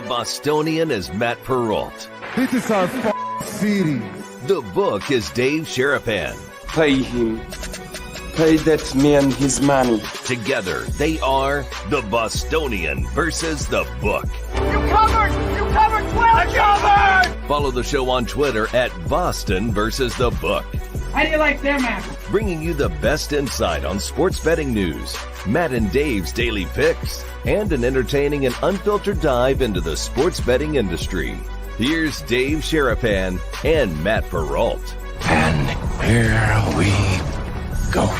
Bostonian is Matt Perrault. This is our city. The book is Dave Sherapan. Pay him. Pay that man his money. Together, they are the Bostonian versus the book. You covered 12. Covered. Follow the show on Twitter at Boston versus the book. How do you like them apples? Bringing you the best insight on sports betting news, Matt and Dave's daily picks, and an entertaining and unfiltered dive into the sports betting industry. Here's Dave Sherapan and Matt Perrault. And here we go.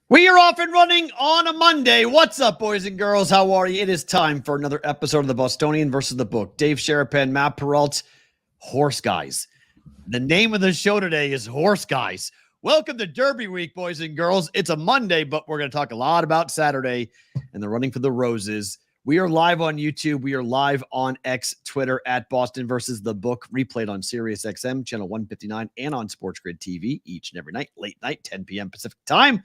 We are off and running on a Monday. What's up, boys and girls? How are you? It is time for another episode of the Bostonian versus the book. Dave Sherapan, Matt Perrault, Horse Guys. The name of the show today is Horse Guys. Welcome to Derby Week, boys and girls. It's a Monday, but we're going to talk a lot about Saturday and the running for the roses. We are live on YouTube. We are live on X, Twitter at Boston versus the book, replayed on Sirius XM, channel 159, and on Sports Grid TV each and every night, late night, 10 p.m. Pacific time.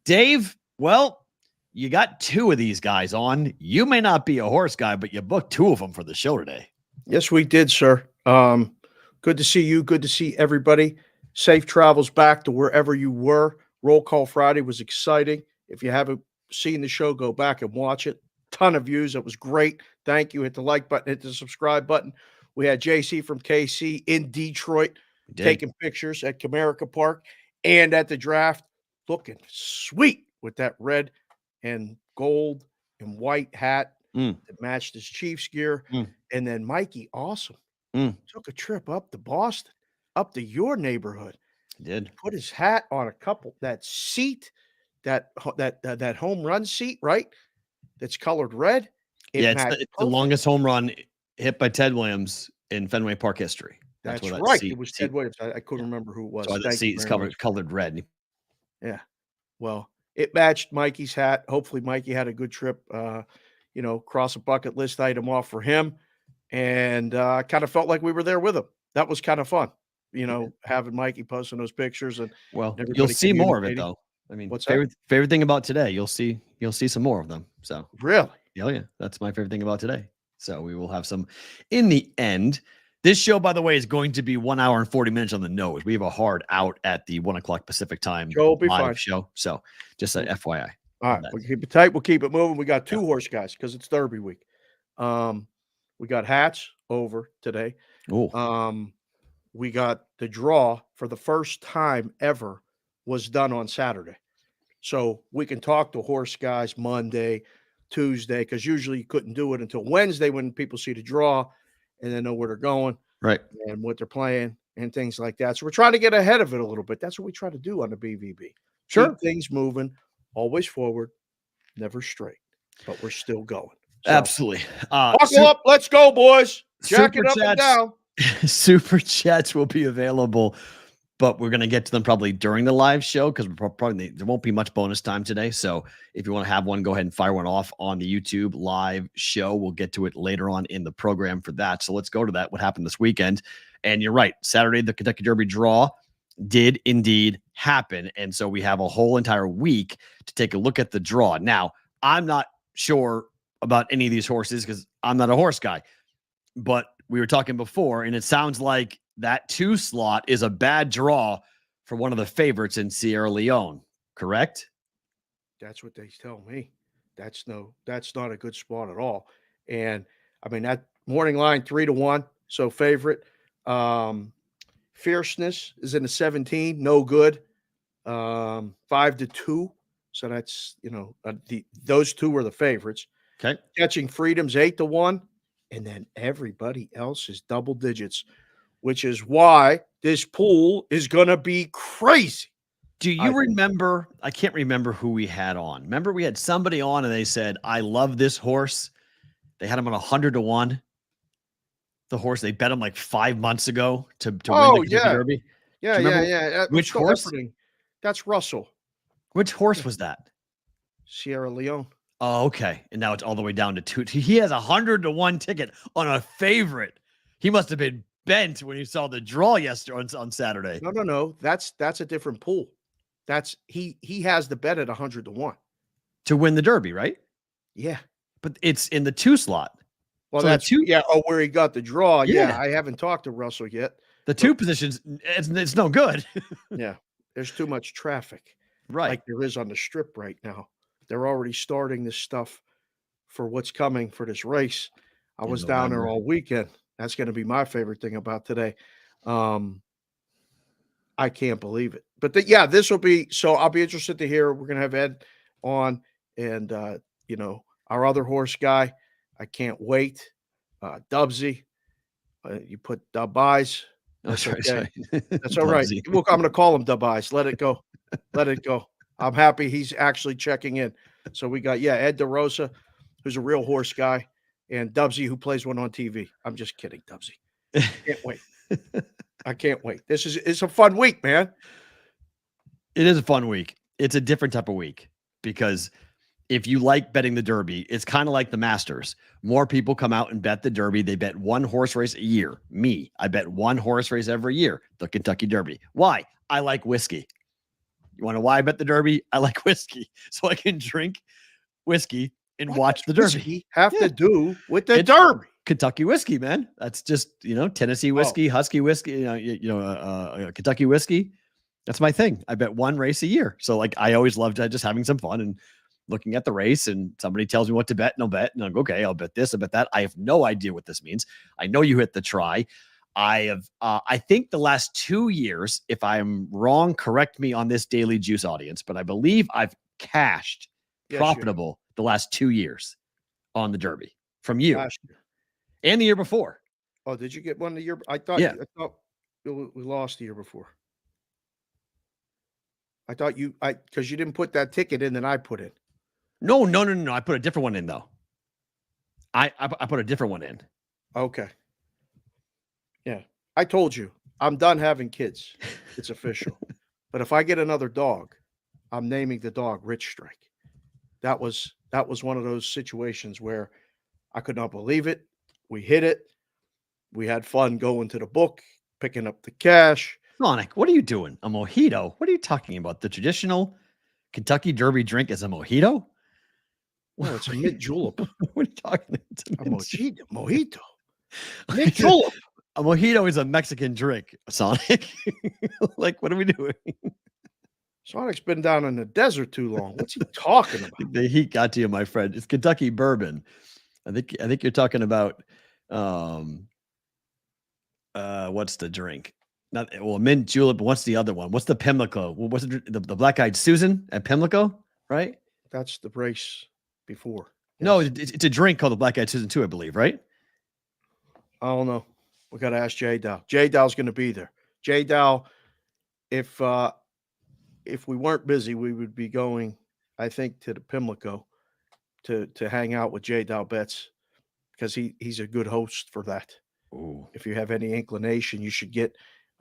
Dave, well, you got two of these guys on. You may not be a horse guy, but you booked two of them for the show today. Yes, we did, sir. Good to see you. Good to see everybody. Safe travels back to wherever you were. Roll Call Friday was exciting. If you haven't seen the show, go back and watch it. Ton of views. It was great. Thank you. Hit the like button. Hit the subscribe button. We had JC from KC in Detroit taking pictures at Comerica Park and at the draft. Looking sweet with that red and gold and white hat that matched his Chiefs gear. And then Mikey, awesome. Took a trip up to Boston, up to your neighborhood. He did. Put his hat on that seat, that home run seat, right? That's colored red. It's the longest home run hit by Ted Williams in Fenway Park history. That's right. It was Ted Williams. I couldn't remember who it was. So the seat is colored red. Yeah. Well, it matched Mikey's hat. Hopefully Mikey had a good trip, cross a bucket list item off for him. And kind of felt like we were there with him. That was kind of fun, having Mikey posting those pictures. And you'll see more of it though. I mean, what's favorite thing about today? You'll see some more of them. So really? Yeah. That's my favorite thing about today. So we will have some in the end. This show, by the way, is going to be 1 hour and 40 minutes on the nose. We have a hard out at the 1 o'clock Pacific time live show. So just an FYI. All right. We'll keep it tight. We'll keep it moving. We got two horse guys because it's Derby week. We got hats over today. We got the draw for the first time ever was done on Saturday. So we can talk to horse guys Monday, Tuesday, because usually you couldn't do it until Wednesday when people see the draw and they know where they're going, right, and what they're playing and things like that. So we're trying to get ahead of it a little bit. That's what we try to do on the BVB. Sure. Keep things moving, always forward, never straight, but we're still going. So, absolutely. Buckle up. Let's go, boys. Jack it up and down. Super chats will be available, but we're going to get to them probably during the live show because probably there won't be much bonus time today. So if you want to have one, go ahead and fire one off on the YouTube live show. We'll get to it later on in the program for that. So let's go to that. What happened this weekend? And you're right. Saturday, the Kentucky Derby draw did indeed happen. And so we have a whole entire week to take a look at the draw. Now, I'm not sure about any of these horses because I'm not a horse guy, but we were talking before, and it sounds like that 2 slot is a bad draw for one of the favorites in Sierra Leone, correct? That's what they tell me. That's not a good spot at all. And I mean, that morning line 3-1, so favorite. Fierceness is in the 17, no good. 5-2. So that's, those two are the favorites. Okay. Catching Freedom's 8-1. And then everybody else is double digits, which is why this pool is going to be crazy. Do you remember? I can't remember who we had on. Remember, we had somebody on and they said, I love this horse. They had him on 100-1. The horse, they bet him like 5 months ago to win the Kentucky Derby. Yeah. Which horse? That's Russell. Which horse was that? Sierra Leone. Oh, okay. And now it's all the way down to 2. He has 100-1 ticket on a favorite. He must have been bent when he saw the draw yesterday on Saturday. No. That's a different pool. That's he has the bet at 100-1 to win the Derby, right? Yeah. But it's in the 2 slot. Well, So that's where he got the draw. Yeah. Yeah. I haven't talked to Russell yet. The 2 positions, it's no good. Yeah. There's too much traffic. Right. Like there is on the strip right now. They're already starting this stuff for what's coming for this race. I was down there all weekend. That's going to be my favorite thing about today. I can't believe it. But this will be, so I'll be interested to hear. We're going to have Ed on and, our other horse guy. I can't wait. Dubsy. You put Dub Eyes. That's okay. That's all right. Well, I'm going to call him Dub Eyes. Let it go. Let it go. I'm happy he's actually checking in. So we got, Ed DeRosa, who's a real horse guy, and Dubsy, who plays one on TV. I'm just kidding, Dubsy. Can't wait. I can't wait. It's a fun week, man. It is a fun week. It's a different type of week because if you like betting the Derby, it's kind of like the Masters. More people come out and bet the Derby. They bet one horse race a year. Me, I bet one horse race every year, the Kentucky Derby. Why? I like whiskey. You want to know why I bet the Derby? I like whiskey. So I can drink whiskey and watch the Derby. Have to do with the Derby. Kentucky whiskey, man. That's just, Tennessee whiskey, Husky whiskey, Kentucky whiskey. That's my thing. I bet one race a year. So I always loved just having some fun and looking at the race, and somebody tells me what to bet and I'll bet. And I'll go, okay, I'll bet this, I'll bet that. I have no idea what this means. I know you hit the try. I think the last 2 years, if I'm wrong, correct me on this Daily Juice audience, but I believe I've cashed profitable the last 2 years on the Derby from you and the year before. Oh, did you get one the year? I thought we lost the year before. I thought because you didn't put that ticket in that I put in. No. I put a different one in though. I put a different one in. Okay. Yeah. I told you, I'm done having kids. It's official. But if I get another dog, I'm naming the dog Rich Strike. That was one of those situations where I could not believe it. We hit it. We had fun going to the book, picking up the cash. Sonic, what are you doing? A mojito? What are you talking about? The traditional Kentucky Derby drink is a mojito? No, it's a mint julep. What are you talking about? A mojito. Mint julep. A mojito is a Mexican drink, Sonic. What are we doing? Sonic's been down in the desert too long. What's he talking about? The heat got to you, my friend. It's Kentucky bourbon. I think you're talking about what's the drink? Mint julep. What's the other one? What's the Pimlico? What's the black-eyed Susan at Pimlico? Right? That's the race before. Yes. No, it's a drink called the black-eyed Susan too, I believe. Right? I don't know. We got to ask J Dow. J Dow's going to be there. J Dow, if we weren't busy, we would be going, I think, to the Pimlico to hang out with J Dow Betts because he's a good host for that. Ooh. If you have any inclination, you should go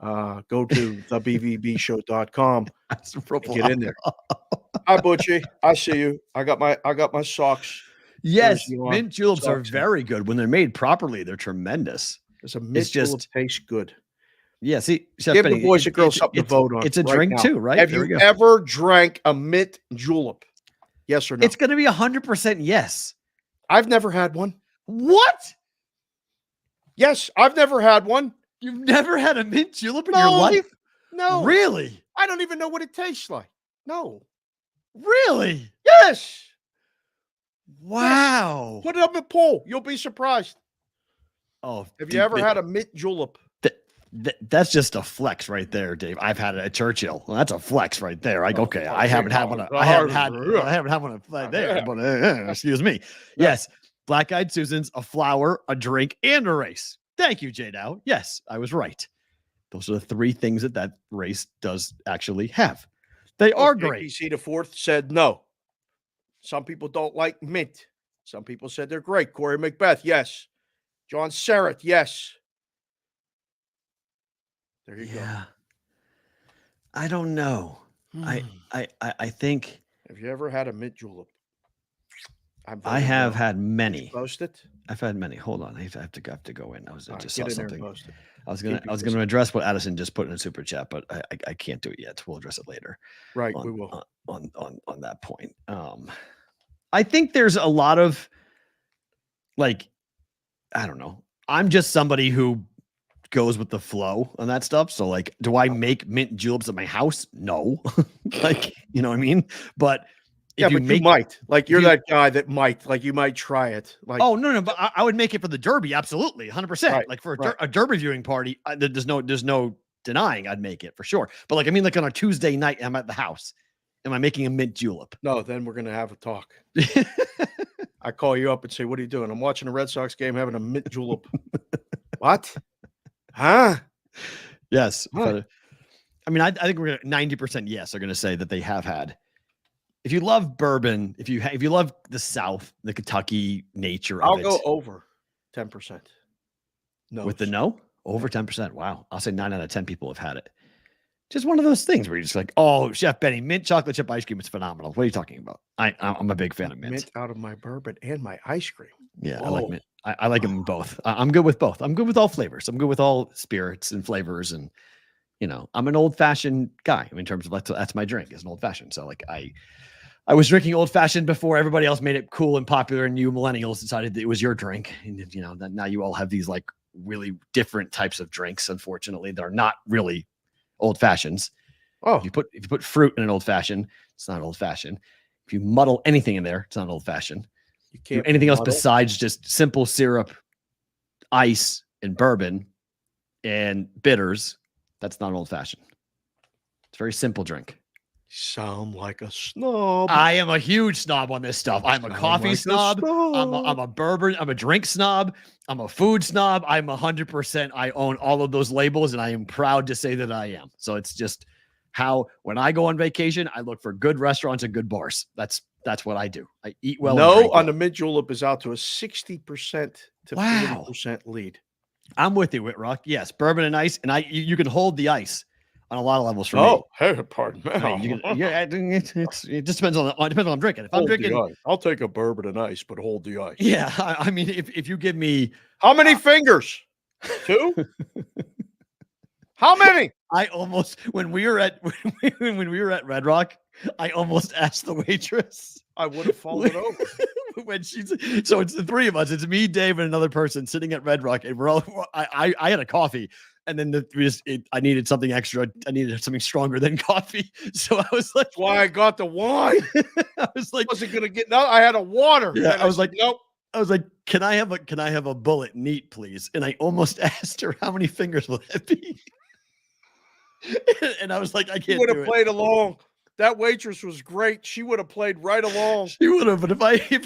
to thebvbshow.com and get in there. Hi, Butchie. I see you. I got my socks. Yes, mint juleps are very good when they're made properly. They're tremendous. A mint julep tastes good. Yeah, see, give the boys and girls something to vote on. It's a drink too, right? Have you ever drank a mint julep? Yes or no? It's going to be 100% yes. I've never had one. What? Yes, I've never had one. You've never had a mint julep in your life? No. Really? I don't even know what it tastes like. No. Really? Yes. Wow. Yes. Put it up in a poll. You'll be surprised. Oh, have you ever had a mint julep? That's just a flex right there, Dave. I've had it at Churchill. Well, that's a flex right there. I haven't had one. I haven't had one there. But, excuse me. Yes, black-eyed Susans, a flower, a drink, and a race. Thank you, J Dow. Yes, I was right. Those are the 3 things that race does actually have. They are great. JPC the fourth said no. Some people don't like mint. Some people said they're great. Corey Macbeth, yes. John Serrett, yes. There you go. I don't know. I think. Have you ever had a mint julep? I have had many. Post it. I've had many. Hold on. I have to go in. I just saw something. I was gonna address what Addison just put in a super chat, but I can't do it yet. We'll address it later. Right, we will on that point. I think there's a lot of like, I don't know. I'm just somebody who goes with the flow on that stuff. So like, do I make mint juleps at my house? No. Like, you know what I mean? But yeah, but you might. Like, you're that guy that might. Like, you might try it. Like, oh no, but I would make it for the Derby, absolutely, 100%. Right, like for a Derby viewing party, there's no denying I'd make it for sure. But like, I mean, like on a Tuesday night, I'm at the house. Am I making a mint julep? No, then we're gonna have a talk. I call you up and say, "What are you doing?" I'm watching a Red Sox game, having a mint julep. What? Huh? Yes. But, I mean, I think we're 90% yes are going to say that they have had. If you love bourbon, if you love the South, the Kentucky nature of it, I'll go over 10%. No, with the no over 10%. Wow, I'll say 9 out of 10 people have had it. Just one of those things where you're just like, oh, Chef Benny, mint chocolate chip ice cream is phenomenal. What are you talking about? I'm a big fan of mint. Mint out of my bourbon and my ice cream. Yeah, whoa. I like mint. I like them both. I'm good with both. I'm good with all flavors. I'm good with all spirits and flavors. And, you know, I'm an old fashioned guy. I mean, in terms of that's my drink is an old fashioned. So like I was drinking old fashioned before everybody else made it cool and popular. And you millennials decided that it was your drink. And, you know, that now you all have these like really different types of drinks. Unfortunately, they're not really old fashions. Oh, if you put fruit in an old fashioned, it's not old fashioned. If you muddle anything in there, it's not old fashioned. You can't do anything else besides just simple syrup, ice, and bourbon and bitters. That's not an old fashioned. It's a very simple drink. Sound like a snob. I am a huge snob on this stuff. I'm a coffee snob. I'm a bourbon. I'm a drink snob. I'm a food snob. I'm 100%. I own all of those labels, and I am proud to say that I am. So it's just how when I go on vacation, I look for good restaurants and good bars. That's what I do. I eat well. No, on the mint julep is out to a 60% to 40% lead. I'm with you, Whitrock. Yes, bourbon and ice, and you can hold the ice on a lot of levels for me. Hey, pardon me. I mean, it just depends on what I'm drinking. If I'm drinking, I'll take a bourbon and ice, but hold the ice. Yeah, I mean, if you give me how many fingers? 2? How many? I almost when we were at Red Rock, I almost asked the waitress. I would have fallen over. When so it's the three of us. It's me, Dave, and another person sitting at Red Rock, and we're all. I had a coffee, and then I needed something extra. I needed something stronger than coffee, so I was like, "That's why I got the wine." I was like, "Wasn't gonna get no." I had a water. Yeah, I was like, "Nope." I was like, "Can I have a bullet neat, please?" And I almost asked her, "How many fingers will that be?" And I was like, "I can't." Would have played along. That waitress was great. She would have played right along. She would have, but if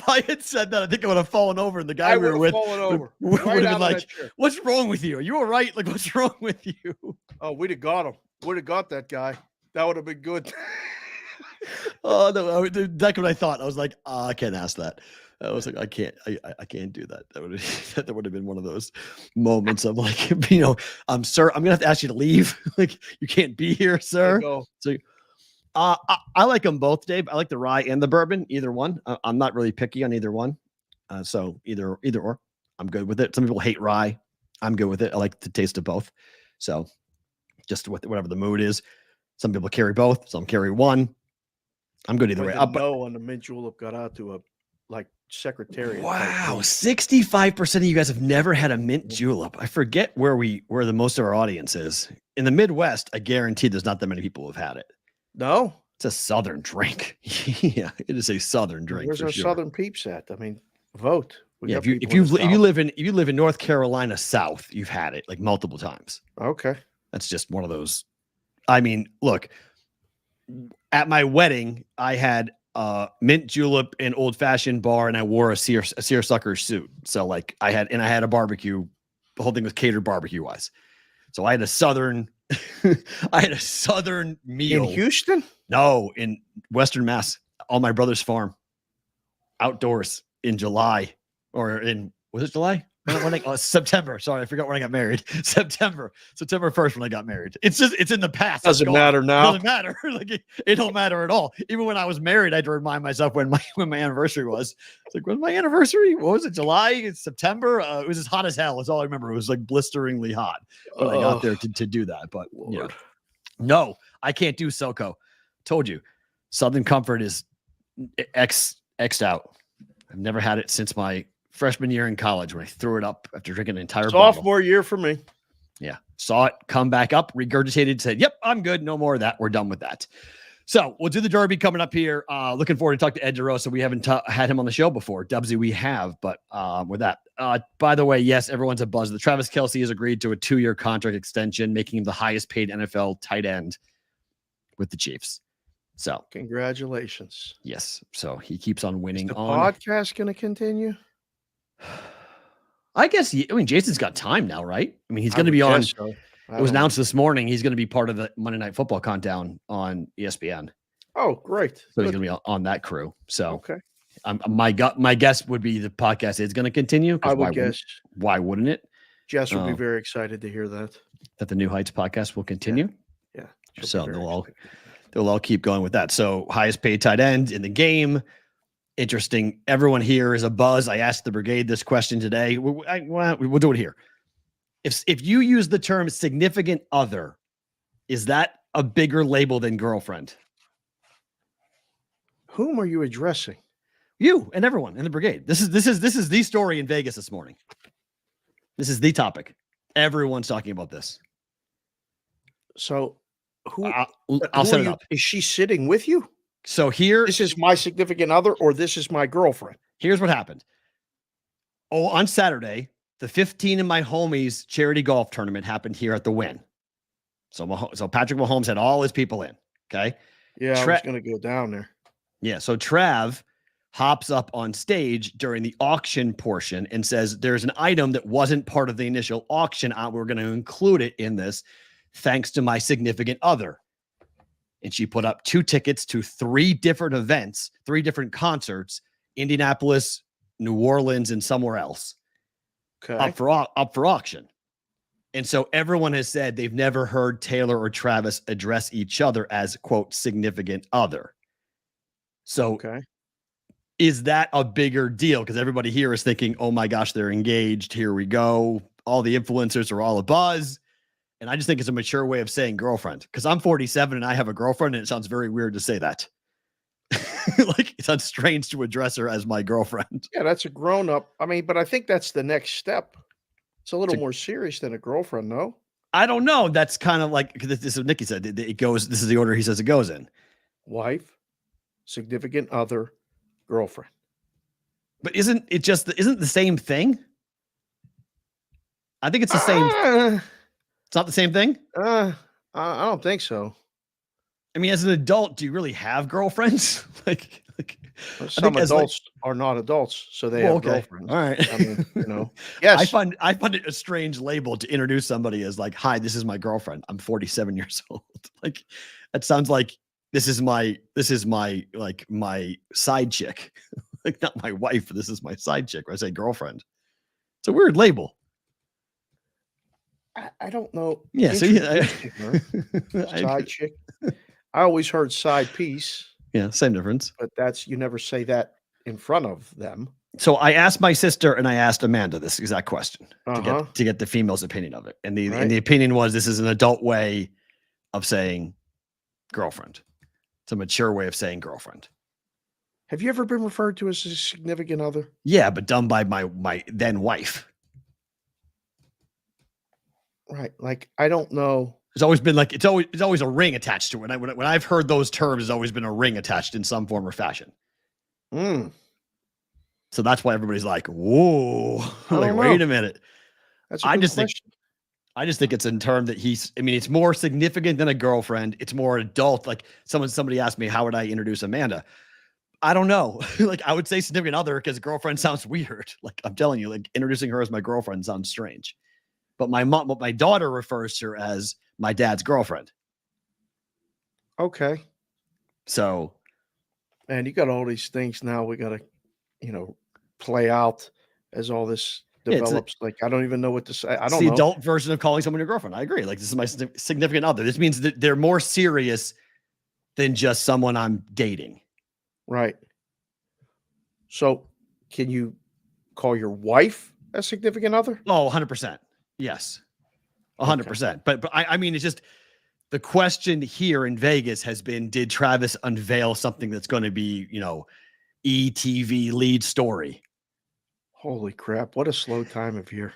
I had said that, I think I would have fallen over, and the guy we were with would have been like, "What's wrong with you? Are you all right? Like, what's wrong with you?" Oh, we'd have got him. Would have got that guy. That would have been good. Oh no, that's what I thought. I was like, I can't ask that. I was like, I can't do that. That would have been one of those moments of like, you know, sir, I'm gonna have to ask you to leave. Like, you can't be here, sir. So. I like them both, Dave. I like the rye and the bourbon, either one. I'm not really picky on either one. So either or, I'm good with it. Some people hate rye. I'm good with it. I like the taste of both. So just with whatever the mood is. Some people carry both. Some carry one. I'm good either way. No, on the mint julep got out to a like secretariat. Wow, 65% of you guys have never had a mint julep. I forget where the most of our audience is. In the Midwest, I guarantee there's not that many people who have had it. No, it's a Southern drink. Yeah, it is a Southern drink. Where's our Southern peeps at? I mean, vote. Yeah, if you live in North Carolina South, you've had it like multiple times. Okay, that's just one of those. I mean, look, at my wedding, I had mint julep and old fashioned bar, and I wore a seersucker suit. So like I had a barbecue. The whole thing was catered barbecue wise. So I had a Southern. I had a Southern meal in Houston. No, in Western Mass, on my brother's farm, outdoors in July, or was it July? September. Sorry, I forgot when I got married. September 1st when I got married. It's in the past. Doesn't matter now. Doesn't matter. Like it don't matter at all. Even when I was married, I had to remind myself when my anniversary was. It's like, when's my anniversary? What was it? July? It's September. It was as hot as hell. That's all I remember. It was like blisteringly hot when I got there to do that. But no, I can't do SoCo. Told you, Southern Comfort is X'd out. I've never had it since my freshman year in college when I threw it up after drinking an entire sophomore bottle. year for me. Yeah. Saw it come back up, regurgitated, said, yep, I'm good. No more of that. We're done with that. So we'll do the Derby coming up here. Looking forward to talk to Ed DeRosa. We haven't had him on the show before. Dubsy, we have, but with that. By the way, yes, everyone's a buzz. The Travis Kelce has agreed to a 2-year contract extension, making him the highest paid NFL tight end with the Chiefs. So congratulations. Yes. So he keeps on winning. Is the podcast going to continue? I guess. Jason's got time now, right? I mean, he's going to be on. So. It was announced this morning. He's going to be part of the Monday Night Football countdown on ESPN. Oh, great. So he's going to be on that crew. So okay. My guess would be the podcast is going to continue. I would guess. Why wouldn't it? Jess would be very excited to hear that. That the New Heights podcast will continue. Yeah. So they'll all keep going with that. So highest paid tight end in the game. Interesting. Everyone here is a buzz. I asked the brigade this question today. We'll do it here. If you use the term significant other, is that a bigger label than girlfriend? Whom are you addressing? You and everyone in the brigade. This is the story in Vegas this morning. This is the topic. Everyone's talking about this. So who I'll set it up. Is she sitting with you? So this is my significant other, or this is my girlfriend. Here's what happened. Oh, on Saturday, the 15 of my homies charity golf tournament happened here at the Wynn. So Patrick Mahomes had all his people in. Okay. Yeah, I was going to go down there. Yeah. So Trav hops up on stage during the auction portion and says, there's an item that wasn't part of the initial auction. We're going to include it in this thanks to my significant other. And she put up 2 tickets to 3 different events, 3 different concerts, Indianapolis, New Orleans, and somewhere else. Okay. Up for auction. And so everyone has said they've never heard Taylor or Travis address each other as, quote, significant other. So is that a bigger deal? Because everybody here is thinking, oh my gosh, they're engaged. Here we go. All the influencers are all abuzz. And I just think it's a mature way of saying girlfriend, because I'm 47 and I have a girlfriend, and it sounds very weird to say that. Like it sounds strange to address her as my girlfriend. Yeah, that's a grown up. I mean, but I think that's the next step. It's a little more serious than a girlfriend, no? I don't know. That's kind of like this is what Nikki said. It goes. This is the order he says it goes in. Wife, significant other, girlfriend. But isn't the same thing? I think it's the same. It's not the same thing? I don't think so. I mean, as an adult, do you really have girlfriends? like some adults are not adults, so they have girlfriends. All right. I mean, yes. I find it a strange label to introduce somebody as like, hi, this is my girlfriend. I'm 47 years old. Like that sounds like this is my like my side chick. Like not my wife, this is my side chick. Or I say girlfriend. It's a weird label. I don't know. Yeah, so side chick. I always heard side piece. Yeah, same difference. But you never say that in front of them. So I asked my sister and I asked Amanda this exact question to get the female's opinion of it. And the opinion was this is an adult way of saying girlfriend. It's a mature way of saying girlfriend. Have you ever been referred to as a significant other? Yeah, but done by my then wife. Right. Like, I don't know. It's always been like, it's always a ring attached to it. When I've heard those terms, there's always been a ring attached in some form or fashion. So that's why everybody's like, whoa, like, wait a minute. That's a good question. I just think it's in term that it's more significant than a girlfriend. It's more adult. Like somebody asked me, how would I introduce Amanda? I don't know. Like I would say significant other because girlfriend sounds weird. Like I'm telling you, like introducing her as my girlfriend sounds strange. But my daughter refers to her as my dad's girlfriend. Okay. So. Man, you got all these things now we got to, play out as all this develops. Like, I don't even know what to say. I It's don't the know. adult version of calling someone your girlfriend. I agree. Like, this is my significant other. This means that they're more serious than just someone I'm dating. Right. So can you call your wife a significant other? Oh, 100%. Yes. 100%. But I mean, it's just the question here in Vegas has been, did Travis unveil something that's going to be, ETV lead story? Holy crap. What a slow time of year.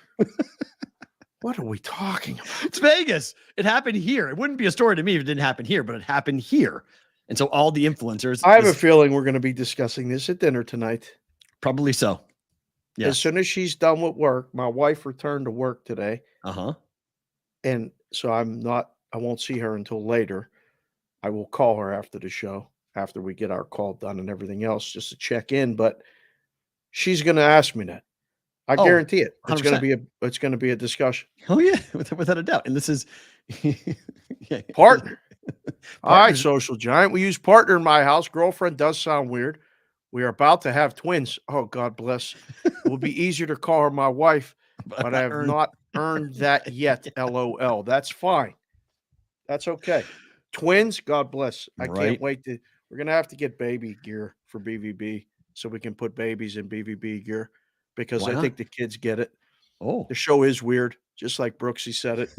What are we talking about? It's Vegas. It happened here. It wouldn't be a story to me if it didn't happen here, but it happened here. And so all the influencers. I have a feeling we're going to be discussing this at dinner tonight. Probably so. Yeah. As soon as she's done with work, my wife returned to work today. Uh-huh. And so I won't see her until later. I will call her after the show, after we get our call done and everything else, just to check in. But she's going to ask me that. I guarantee it. It's 100%. going to be a discussion. Oh yeah, without a doubt. And this is Partner. All right, social giant. We use partner in my house. Girlfriend does sound weird. We are about to have twins. Oh, God bless. It will be easier to call her my wife, but I have not earned that yet. LOL. That's fine. That's okay. Twins, God bless. I can't wait to. We're going to have to get baby gear for BVB so we can put babies in BVB gear because I think the kids get it. Oh, the show is weird, just like Brooksy said it.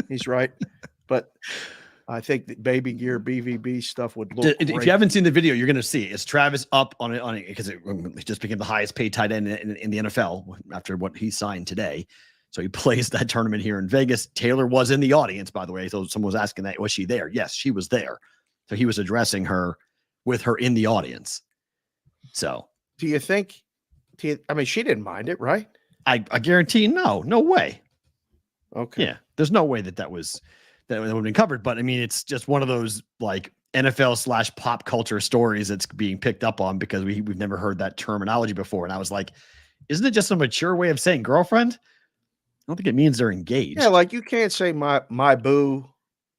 He's right. But I think that baby gear BVB stuff would look great. If you haven't seen the video, you're going to see it's Travis up on it because it just became the highest paid tight end in the NFL after what he signed today. So he plays that tournament here in Vegas. Taylor was in the audience, by the way. So someone was asking that, was she there? Yes, she was there. So he was addressing her with her in the audience. So do you think, I mean, she didn't mind it, right? I guarantee no way. Okay. Yeah. There's no way that would have been covered. But I mean, it's just one of those like NFL/pop culture stories that's being picked up on because we've never heard that terminology before. And I was like, isn't it just a mature way of saying girlfriend? I don't think it means they're engaged. Yeah, like you can't say my boo,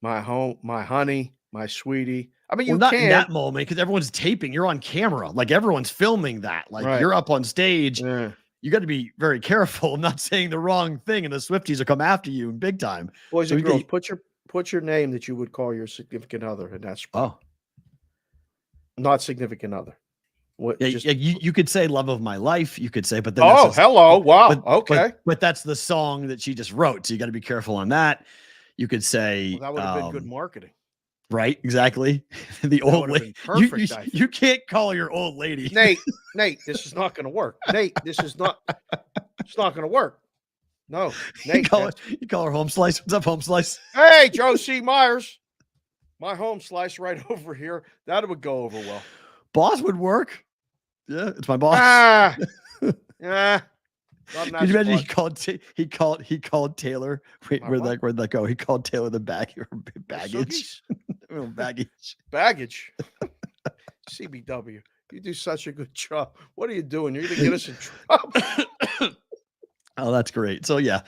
my home, my honey, my sweetie. I mean, you not can in that moment because everyone's taping. You're on camera, like everyone's filming that. Like you're up on stage. Yeah. You got to be very careful of not saying the wrong thing, and the Swifties will come after you in big time. Boys and girls, put your name that you would call your significant other, and that's not significant other. What? Yeah, you could say "love of my life." You could say, but then hello, wow, okay. But that's the song that she just wrote, so you got to be careful on that. You could say that would have been good marketing, right? Exactly. The old lady. You can't call your old lady, Nate. This is not going to work. Nate, this is not. It's not going to work. No, Nate. You call her Home Slice. What's up, Home Slice? Hey, Joe C. Myers. My Home Slice right over here. That would go over well. Boss would work. Yeah, it's my boss. Yeah. Could you imagine he called Taylor? Wait, where'd that go? He called Taylor the baggage. Baggage. CBW. You do such a good job. What are you doing? You're going to get us in trouble. Oh, that's great. So yeah.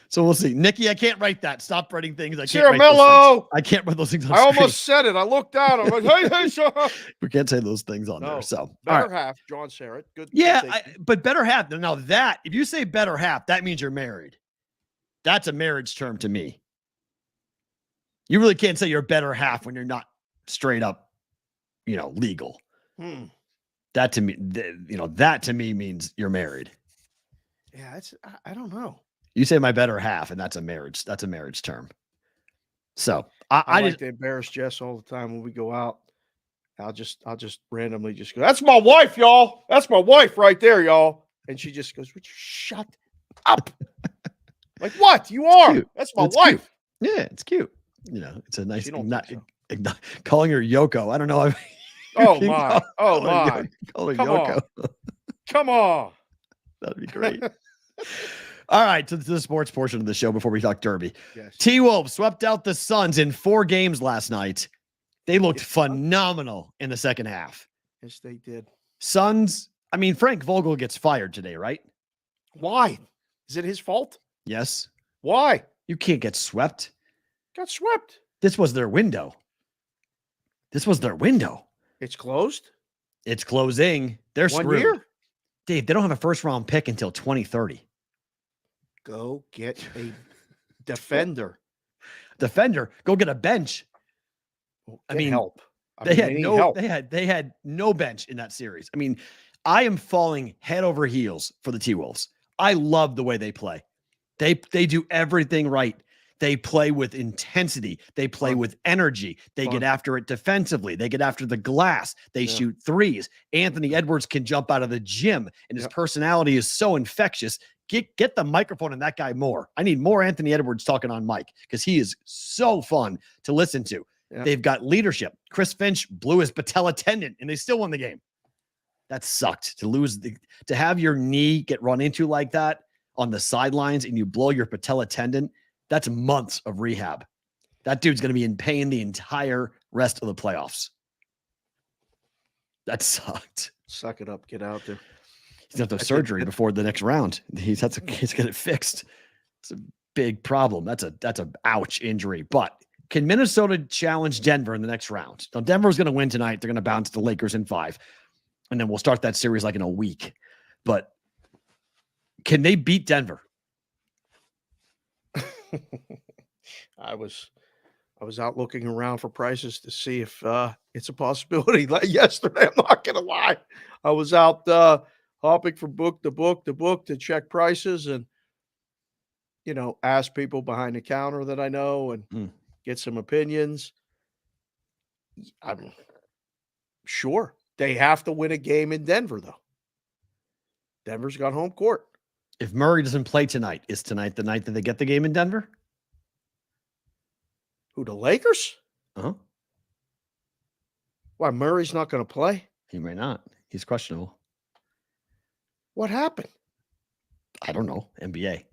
So we'll see. Nikki, I can't write that. Stop writing things. I can't write those things on I almost said it. I looked down. I'm like, hey, we can't say those things on there. So better half, John Sarrett. Good. Yeah, but better half. Now that if you say better half, that means you're married. That's a marriage term to me. You really can't say you're better half when you're not straight up, legal. That to me, that to me means you're married. Yeah, I don't know. You say my better half, and that's a marriage. That's a marriage term. So I like to embarrass Jess all the time when we go out. I'll just randomly just go, that's my wife, y'all. That's my wife right there, y'all. And she just goes, would you shut up? Like, what? You are. That's my wife. Cute. Yeah, it's cute. It's a nice calling her Yoko. I don't know. Oh my. Call her Yoko. Come on. That'd be great. All right, to the sports portion of the show before we talk Derby. Yes. T-Wolves swept out the Suns in 4 games last night. They looked phenomenal in the second half. Yes, they did. Suns, I mean, Frank Vogel gets fired today, right? Why? Is it his fault? Yes. Why? You can't get swept. Got swept. This was their window. It's closed? It's closing. They're 1 screwed. year? Dave, they don't have a first-round pick until 2030. Go get a defender. Go get a bench. I mean, help. They need help. had no bench in that series. I mean, I am falling head over heels for the T-Wolves. I love the way they play. They do everything right. They play with intensity. They play with energy. They get after it defensively. They get after the glass. They shoot threes. Anthony Edwards can jump out of the gym, and his personality is so infectious. Get the microphone in that guy more. I need more Anthony Edwards talking on mic because he is so fun to listen to. Yeah. They've got leadership. Chris Finch blew his patella tendon, and they still won the game. That sucked to have your knee get run into like that on the sidelines, and you blow your patella tendon. That's months of rehab. That dude's going to be in pain the entire rest of the playoffs. That sucked. Suck it up. Get out there. He's going to have surgery before the next round. He's going to get it fixed. It's a big problem. That's a ouch injury. But can Minnesota challenge Denver in the next round? Now, Denver's going to win tonight. They're going to bounce the Lakers in 5. And then we'll start that series like in a week. But can they beat Denver? I was out looking around for prices to see if it's a possibility. Like yesterday, I'm not going to lie. I was out hopping from book to book to check prices and, ask people behind the counter that I know and get some opinions. I'm sure they have to win a game in Denver, though. Denver's got home court. If Murray doesn't play tonight, is tonight the night that they get the game in Denver? Who, the Lakers? Uh-huh. Why, Murray's not going to play? He may not. He's questionable. What happened? I don't know. NBA.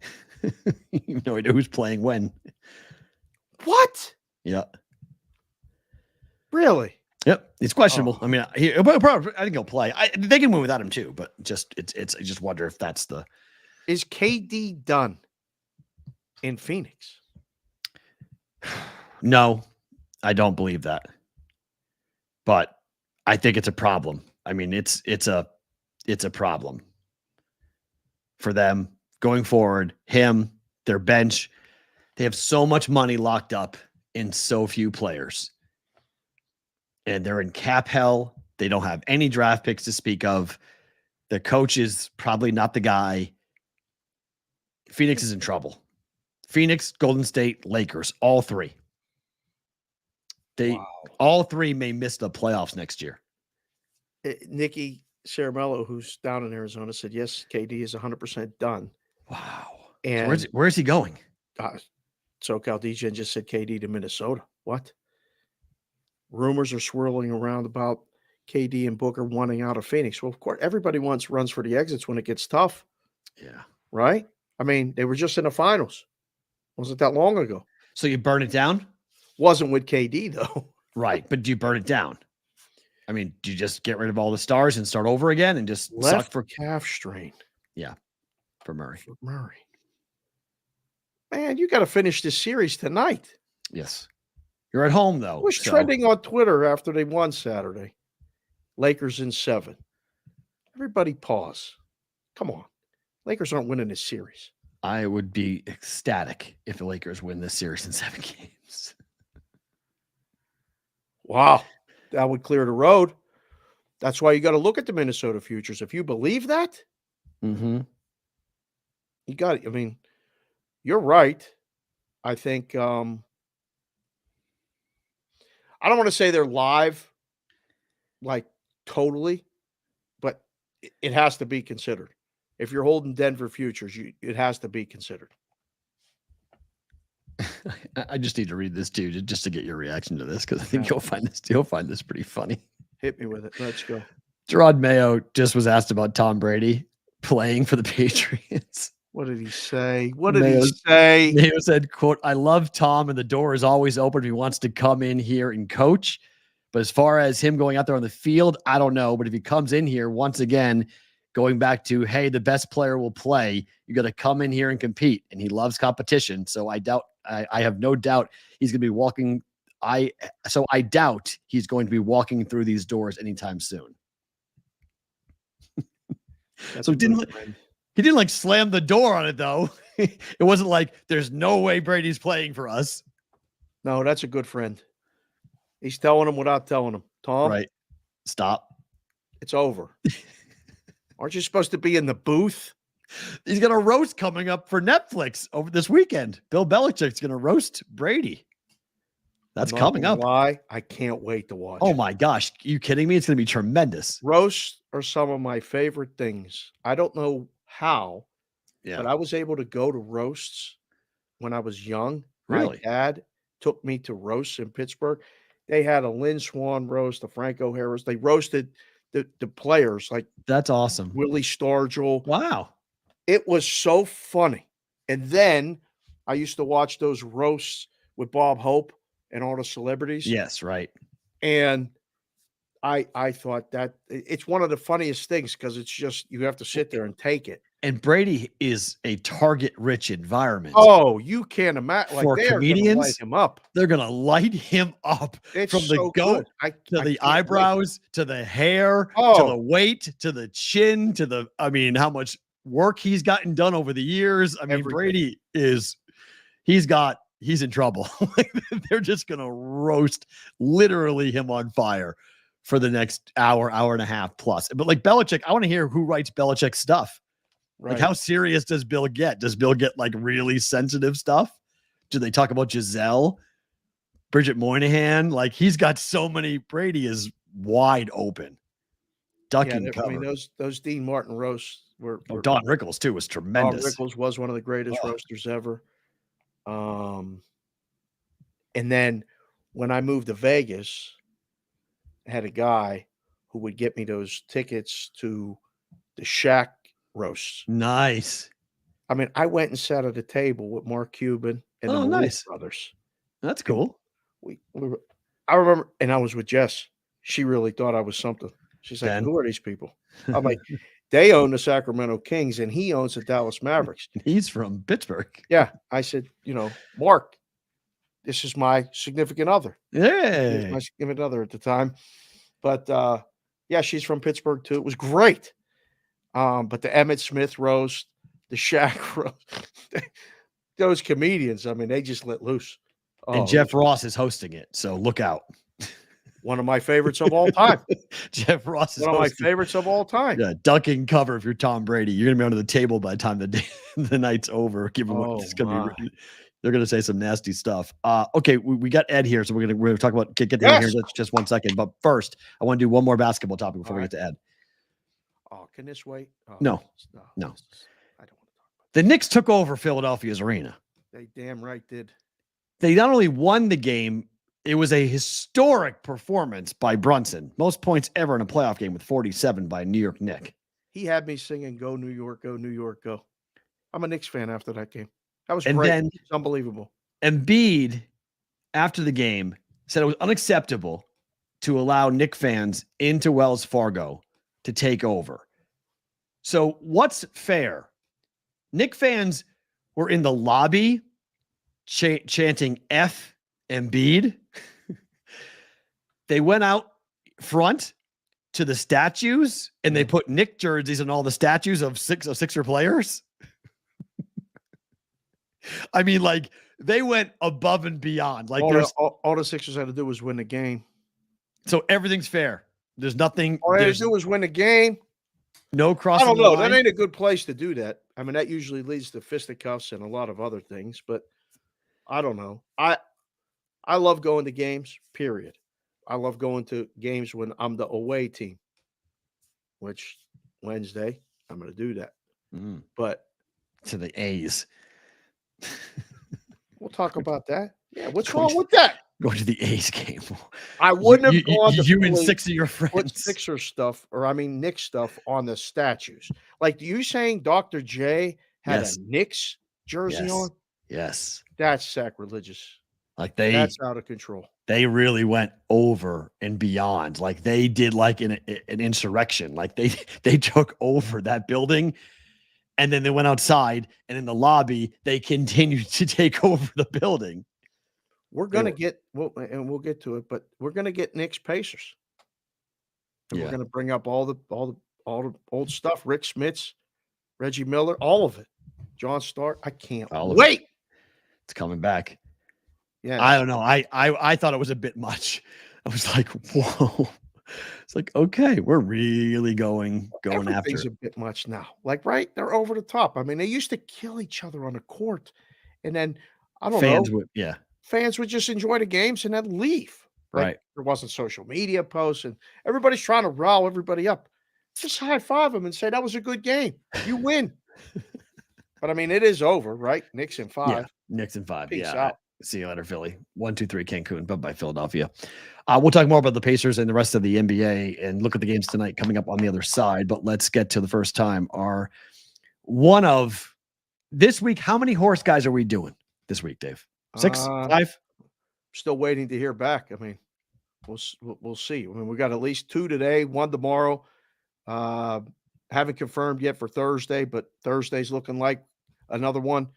No idea who's playing when. What? Yeah. Really? Yep. It's questionable. I mean, I think he'll play. They can win without him too, but I just wonder if that's the. Is KD done in Phoenix? No, I don't believe that. But I think it's a problem. I mean, it's a problem for them going forward. Him, their bench, they have so much money locked up in so few players. And they're in cap hell. They don't have any draft picks to speak of. The coach is probably not the guy. Phoenix is in trouble. Phoenix, Golden State, Lakers, all three. All three may miss the playoffs next year. Nikki Caramello, who's down in Arizona, said, yes, KD is 100% done. Wow. And so where's he going? SoCal DJ just said KD to Minnesota. What? Rumors are swirling around about KD and Booker wanting out of Phoenix. Well, of course, everybody runs for the exits when it gets tough. Yeah. Right? I mean, they were just in the finals. Wasn't that long ago. So you burn it down? Wasn't with KD, though. Right. But do you burn it down? I mean, do you just get rid of all the stars and start over again and just suck for calf strain? Yeah. For Murray. Man, you got to finish this series tonight. Yes. You're at home, though. It was trending on Twitter after they won Saturday. Lakers in 7. Everybody pause. Come on. Lakers aren't winning this series. I would be ecstatic if the Lakers win this series in 7 games. Wow. That would clear the road. That's why you got to look at the Minnesota futures. If you believe that, you got it. I mean, you're right. I think I don't want to say they're live, like totally, but it has to be considered. If you're holding Denver futures, it has to be considered. I just need to read this too, just to get your reaction to this, because I think you'll find this pretty funny. Hit me with it. Let's go. Gerard Mayo just was asked about Tom Brady playing for the Patriots. What did he say? Mayo said, quote, I love Tom and the door is always open if he wants to come in here and coach. But as far as him going out there on the field, I don't know. But if he comes in here once again, going back to, hey, the best player will play, you got to come in here and compete. And he loves competition. So I have no doubt he's going to be walking. I doubt he's going to be walking through these doors anytime soon. So he didn't like slam the door on it though. It wasn't like there's no way Brady's playing for us. No, that's a good friend. He's telling him without telling him. Tom, Right. Stop. it's over. Aren't you supposed to be in the booth? He's got a roast coming up for Netflix over this weekend. Bill Belichick's going to roast Brady. That's coming up. Why? I can't wait to watch. Oh my gosh. Are you kidding me? It's going to be tremendous. Roasts are some of my favorite things. I don't know how, Yeah. but I was able to go to roasts when I was young. Really? My dad took me to roasts in Pittsburgh. They had a Lynn Swan roast, a Franco Harris. They roasted the players like That's awesome. Willie Stargell. Wow. It was so funny. And then I used to watch those roasts with Bob Hope and all the celebrities. Yes, right. And I thought that it's one of the funniest things because it's just you have to sit there and take it. And Brady is a target-rich environment. Oh, you can't imagine. Like For they are gonna comedians, light him up. They're going to light him up It's from the so goat good. to I the can't wait. eyebrows, to the hair, to Oh. the weight, to the chin, to the, I mean, how much work he's gotten done over the years. I mean, Everything. Brady is, he's in trouble. They're just going to roast literally him on fire for the next hour, hour and a half plus. But like Belichick, I want to hear who writes Belichick's stuff. Right. Like, how serious does Bill get? Does Bill get like really sensitive stuff? Do they talk about Giselle, Bridget Moynihan? Like, he's got so many. Brady is wide open, ducking I cover. mean, those Dean Martin roasts were Don Rickles too was tremendous. Don Rickles was one of the greatest Oh. roasters ever. And then when I moved to Vegas, I had a guy who would get me those tickets to the Shaq roasts. Nice. I mean, I went and sat at a table with Mark Cuban and the Oh, Maloof nice. brothers. That's cool. I remember, and I was with Jess. She really thought I was something. She's like, Ben. "Who are these people?" I'm like, "They own the Sacramento Kings, and he owns the Dallas Mavericks." He's from Pittsburgh. Yeah, I said, Mark, this is my significant other. She was Yeah. my significant other at the time, but yeah, she's from Pittsburgh too. It was great. But the Emmett Smith roast, the Shaq roast, those comedians, I mean, they just let loose. And Jeff Ross is hosting it, so look out. One of my favorites of all time. Jeff Ross is One of my hosting. favorites of all time. Yeah, ducking cover if you're Tom Brady. You're gonna be under the table by the time the night's over. Given what it's gonna be, they're gonna say some nasty stuff. Okay, we got Ed here, so we're gonna talk about get to him here in just 1 second. But first, I want to do one more basketball topic before we get to Ed. Oh, can this wait? Oh, No. I don't want to talk about The Knicks took over Philadelphia's arena. They damn right did. They not only won the game, it was a historic performance by Brunson. Most points ever in a playoff game with 47 by New York Knicks. He had me singing "Go New York, Go New York, Go." I'm a Knicks fan after that game. That was And great. then- It's unbelievable. Embiid, after the game, said it was unacceptable to allow Knicks fans into Wells Fargo to take over. So what's fair? Knicks fans were in the lobby chanting F Embiid. They went out front to the statues and they put Knicks jerseys on all the statues of Sixer players. I mean, like, they went above and beyond. Like, all the Sixers had to do was win the game. So everything's fair. There's nothing. All they had There's to do was win the game. no I crossing. don't the know. line. That ain't a good place to do that. I mean, that usually leads to fisticuffs and a lot of other things, but I don't know. I love going to games, period. I love going to games when I'm the away team, which Wednesday, I'm going to do that. Mm, But to the A's. we'll talk about that. Yeah, what's Going wrong with that? Go to the A's game. I wouldn't have you, gone to you and Philly, 6 of your put friends. Sixer stuff, or I mean Knicks stuff on the statues. Like you saying Dr. J had Yes. a Knicks jersey Yes. on? Yes. That's sacrilegious. Like That's out of control. they really went over and beyond. Like they did like an insurrection. Like they took over that building and then they went outside and in the lobby, they continued to take over the building. We're gonna get and we'll get to it, but we're gonna get Knicks Pacers. And Yeah. we're gonna bring up all the old stuff, Rick Smits, Reggie Miller, all of it. John Stark. I can't All of wait. It's coming back. Yeah. I don't know. I thought it was a bit much. I was like, whoa. It's like, okay, we're really going after Everything's a bit much now. Like, right? They're over the top. I mean, they used to kill each other on the court, and then I don't fans. know. Fans would just enjoy the games and then leave. Like, Right. there wasn't social media posts, and everybody's trying to rile everybody up. Just high five them and say that was a good game. You win. But I mean, it is over, right? Knicks in 5. Yeah, Knicks in 5. Peace Yeah. out. See you later, Philly. 1-2-3 Cancun. Bye-bye, Philadelphia. We'll talk more about the Pacers and the rest of the NBA and look at the games tonight coming up on the other side. But let's get to the first time. One of this week, how many horse guys are we doing this week, Dave? 6, 5? Still waiting to hear back. I mean, we'll see. I mean, we got at least 2 today, 1 tomorrow. Haven't confirmed yet for Thursday, but Thursday's looking like another one.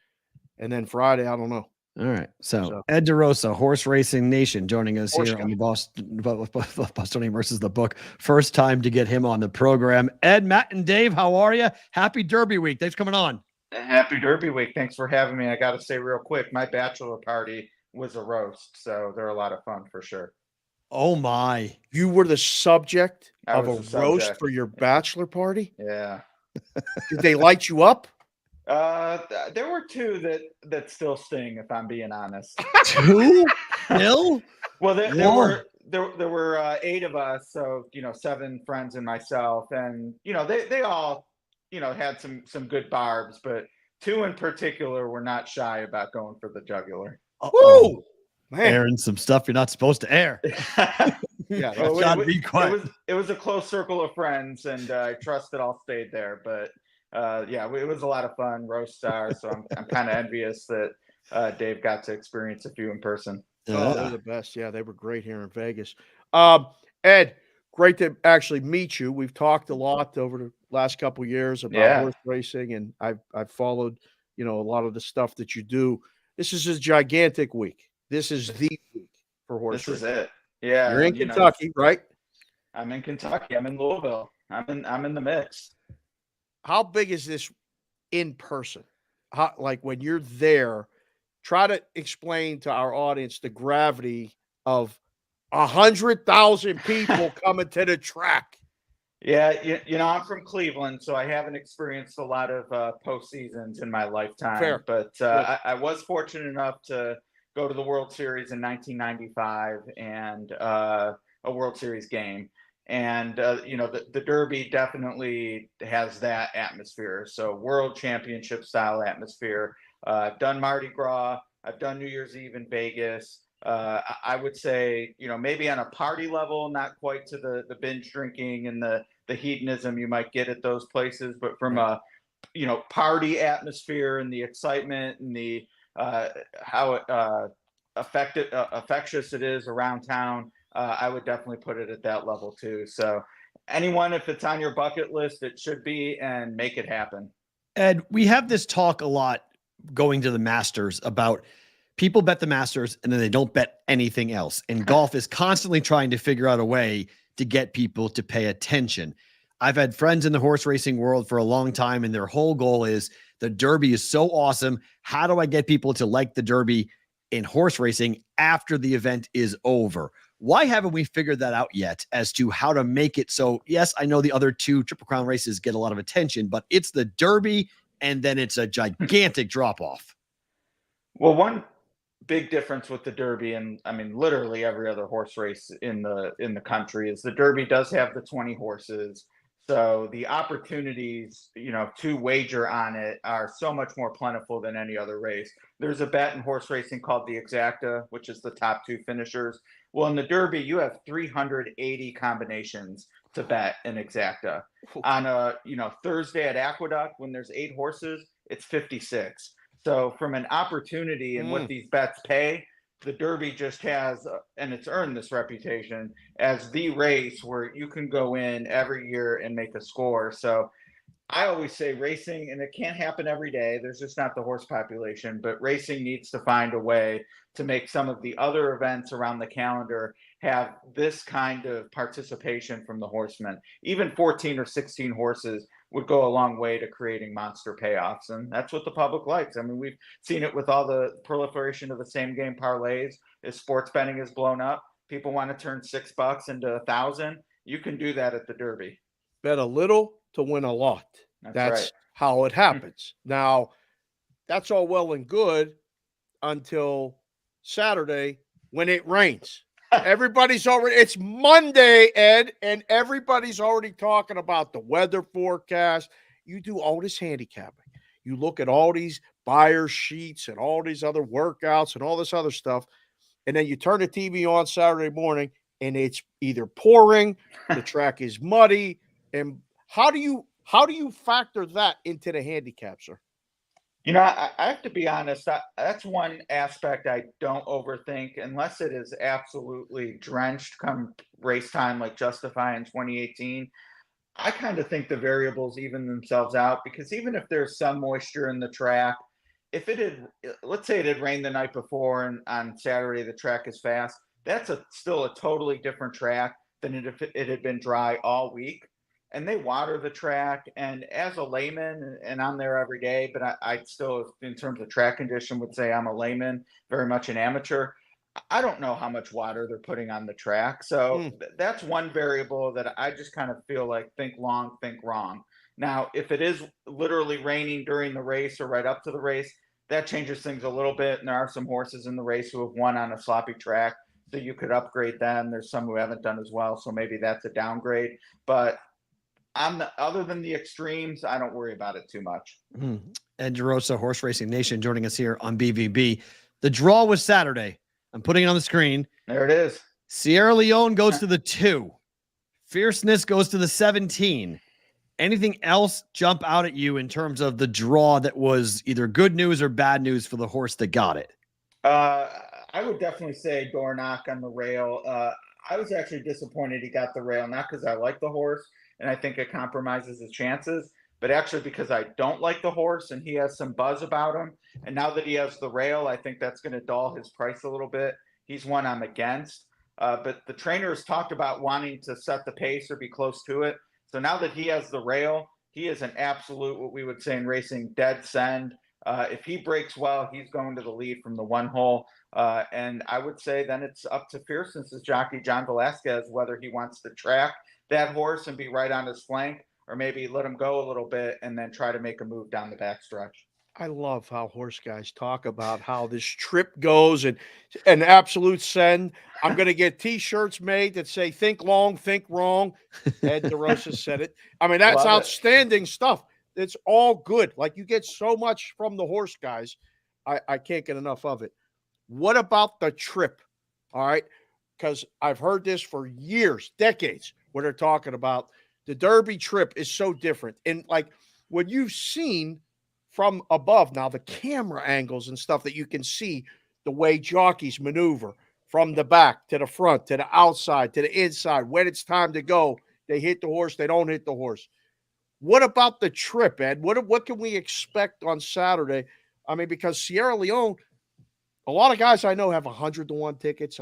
And then Friday, I don't know. All right. So Ed DeRosa, Horse Racing Nation, joining us Horse here guy. on the Bostonian versus the book. First time to get him on the program. Ed, Matt, and Dave, how are you? Happy Derby week. Thanks for coming on. Happy Derby week. Thanks for having me. I got to say real quick, my bachelor party was a roast, so they're a lot of fun for sure. Oh my. You were the subject I of a was the roast subject. for your bachelor party? Yeah. Did they light you up? There were 2 that still sting, if I'm being honest. 2? Nil? Well, there were 8 of us, so 7 friends and myself, and they all had some good barbs, but 2 in particular were not shy about going for the jugular. Woo! Man. Airing some stuff you're not supposed to air. Yeah, Well, gotta be quiet. it was a close circle of friends, and I trust it all stayed there. But yeah, it was a lot of fun, roast stars. So I'm kind of envious that Dave got to experience a few in person. Oh, they're the best. Yeah, they were great here in Vegas. Ed, great to actually meet you. We've talked a lot over the last couple of years about horse racing, and I've followed a lot of the stuff that you do. This is a gigantic week. This is the week for horse racing. This is it. Yeah, You're in Kentucky, right? I'm in Kentucky. I'm in Louisville. I'm in the mix. How big is this in person? Like when you're there, try to explain to our audience the gravity of 100,000 people coming to the track. Yeah, I'm from Cleveland, so I haven't experienced a lot of postseasons in my lifetime. Fair. But I was fortunate enough to go to the World Series in 1995 and a World Series game. And, the Derby definitely has that atmosphere. So World Championship style atmosphere. I've done Mardi Gras. I've done New Year's Eve in Vegas. I would say, maybe on a party level, not quite to the binge drinking and the hedonism you might get at those places, but from a, party atmosphere and the excitement and the how affectious it is around town, I would definitely put it at that level too. So anyone, if it's on your bucket list, it should be, and make it happen. Ed, we have this talk a lot going to the Masters about people bet the Masters and then they don't bet anything else. And golf is constantly trying to figure out a way to get people to pay attention. I've had friends in the horse racing world for a long time, and their whole goal is the Derby is so awesome. How do I get people to like the Derby in horse racing after the event is over? Why haven't we figured that out yet as to how to make it so, yes, I know the other 2 Triple Crown races get a lot of attention, but it's the Derby and then it's a gigantic drop off. Well, one big difference with the Derby, and I mean literally every other horse race in the country, is the Derby does have the 20 horses. So the opportunities, to wager on it are so much more plentiful than any other race. There's a bet in horse racing called the Exacta, which is the top 2 finishers. Well, in the Derby, you have 380 combinations to bet in Exacta. On a, Thursday at Aqueduct, when there's 8 horses, it's 56. So from an opportunity and what these bets pay, the Derby just has, and it's earned this reputation as the race where you can go in every year and make a score. So I always say racing, and it can't happen every day. There's just not the horse population, but racing needs to find a way to make some of the other events around the calendar have this kind of participation from the horsemen. Even 14 or 16 horses would go a long way to creating monster payoffs. And that's what the public likes. I mean, we've seen it with all the proliferation of the same game parlays. As sports betting has blown up, people want to turn $6 into 1,000. You can do that at the Derby. Bet a little to win a lot. That's right. how it happens. Now, that's all well and good until Saturday when it rains. It's Monday, Ed, and everybody's already talking about the weather forecast. You do all this handicapping. You look at all these buyer sheets and all these other workouts and all this other stuff, and then you turn the TV on Saturday morning, and it's either pouring, the track is muddy, and how do you factor that into the handicap, sir? You know, I have to be honest. That's one aspect I don't overthink unless it is absolutely drenched come race time, like Justify in 2018. I kind of think the variables even themselves out, because even if there's some moisture in the track, if it had, let's say it had rained the night before and on Saturday the track is fast, that's still a totally different track than if it had been dry all week. And they water the track. And as a layman, and I'm there every day, but I still, in terms of track condition, would say I'm a layman, very much an amateur. I don't know how much water they're putting on the track. So that's one variable that I just kind of feel like think long, think wrong. Now, if it is literally raining during the race or right up to the race, that changes things a little bit. And there are some horses in the race who have won on a sloppy track, so you could upgrade them. There's some who haven't done as well, so maybe that's a downgrade. But other than the extremes, I don't worry about it too much. Ed DeRosa, Horse Racing Nation, joining us here on BVB. The draw was Saturday. I'm putting it on the screen. There it is. Sierra Leone goes to the 2. Fierceness goes to the 17. Anything else jump out at you in terms of the draw that was either good news or bad news for the horse that got it? I would definitely say Door Knock on the rail. I was actually disappointed he got the rail, not because I like the horse and I think it compromises his chances, but actually because I don't like the horse and he has some buzz about him. And now that he has the rail, I think that's going to dull his price a little bit. He's one I'm against. But the trainer has talked about wanting to set the pace or be close to it. So now that he has the rail, he is an absolute, what we would say in racing, dead send. If he breaks well, he's going to the lead from the 1 hole. And I would say then it's up to Fierceness's jockey, John Velasquez, whether he wants to track that horse and be right on his flank, or maybe let him go a little bit and then try to make a move down the backstretch. I love how horse guys talk about how this trip goes and an absolute send. I'm going to get T-shirts made that say "Think long, think wrong." Ed DeRosa said it. I mean, that's outstanding stuff. It's all good. Like, you get so much from the horse guys. I can't get enough of it. What about the trip? All right. Because I've heard this for years, decades, where they're talking about the Derby trip is so different. And like what you've seen from above now, the camera angles and stuff that you can see the way jockeys maneuver from the back to the front, to the outside, to the inside, when it's time to go, they hit the horse, they don't hit the horse. What about the trip, Ed? What can we expect on Saturday? I mean, because Sierra Leone, a lot of guys I know have 100 to 1 tickets,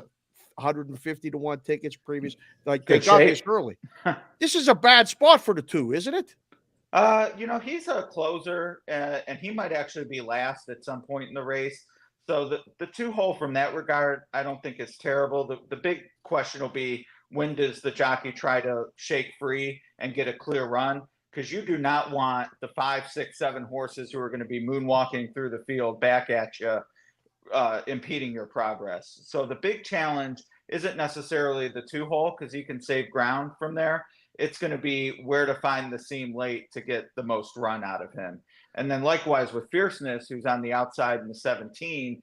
150 to 1 tickets previous. Like, they got this early. This is a bad spot for the 2, isn't it? You know, he's a closer, and he might actually be last at some point in the race. So the 2 hole from that regard, I don't think is terrible. The big question will be, when does the jockey try to shake free and get a clear run? Because you do not want the 5, 6, 7 horses who are going to be moonwalking through the field back at you, impeding your progress. So the big challenge isn't necessarily the 2 hole, because you can save ground from there. It's going to be where to find the seam late to get the most run out of him. And then likewise with Fierceness, who's on the outside in the 17,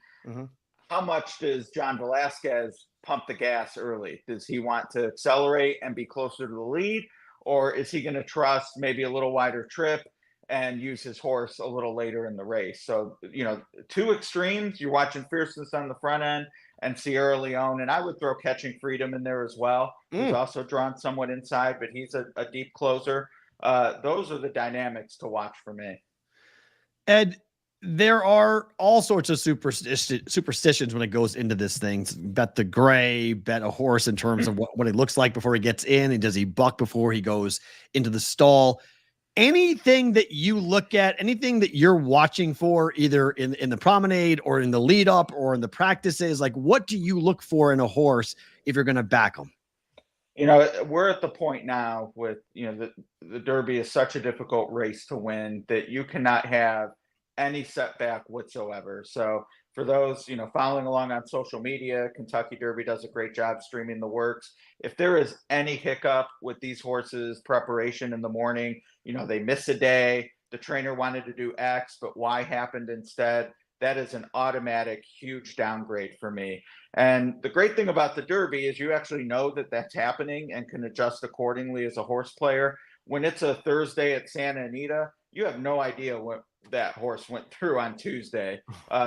how much does John Velasquez pump the gas early? Does he want to accelerate and be closer to the lead? Or is he going to trust maybe a little wider trip and use his horse a little later in the race? So, you know, 2 extremes. You're watching Fierceness on the front end and Sierra Leone. And I would throw Catching Freedom in there as well. He's also drawn somewhat inside, but he's a deep closer. Those are the dynamics to watch for me. Ed, there are all sorts of superstitions when it goes into this thing. Bet the gray, bet a horse in terms of what it looks like before he gets in, and does he buck before he goes into the stall. anything that you look at, anything that you're watching for, either in the promenade or in the lead up or in the practices, like what do you look for in a horse if you're going to back them? We're at the point now with, the Derby is such a difficult race to win that you cannot have any setback whatsoever. So for those, following along on social media, Kentucky Derby does a great job streaming the works. If there is any hiccup with these horses' preparation in the morning, they miss a day, the trainer wanted to do X, but Y happened instead, that is an automatic huge downgrade for me. And the great thing about the Derby is you actually know that that's happening and can adjust accordingly as a horse player. When it's a Thursday at Santa Anita, you have no idea what that horse went through on Tuesday.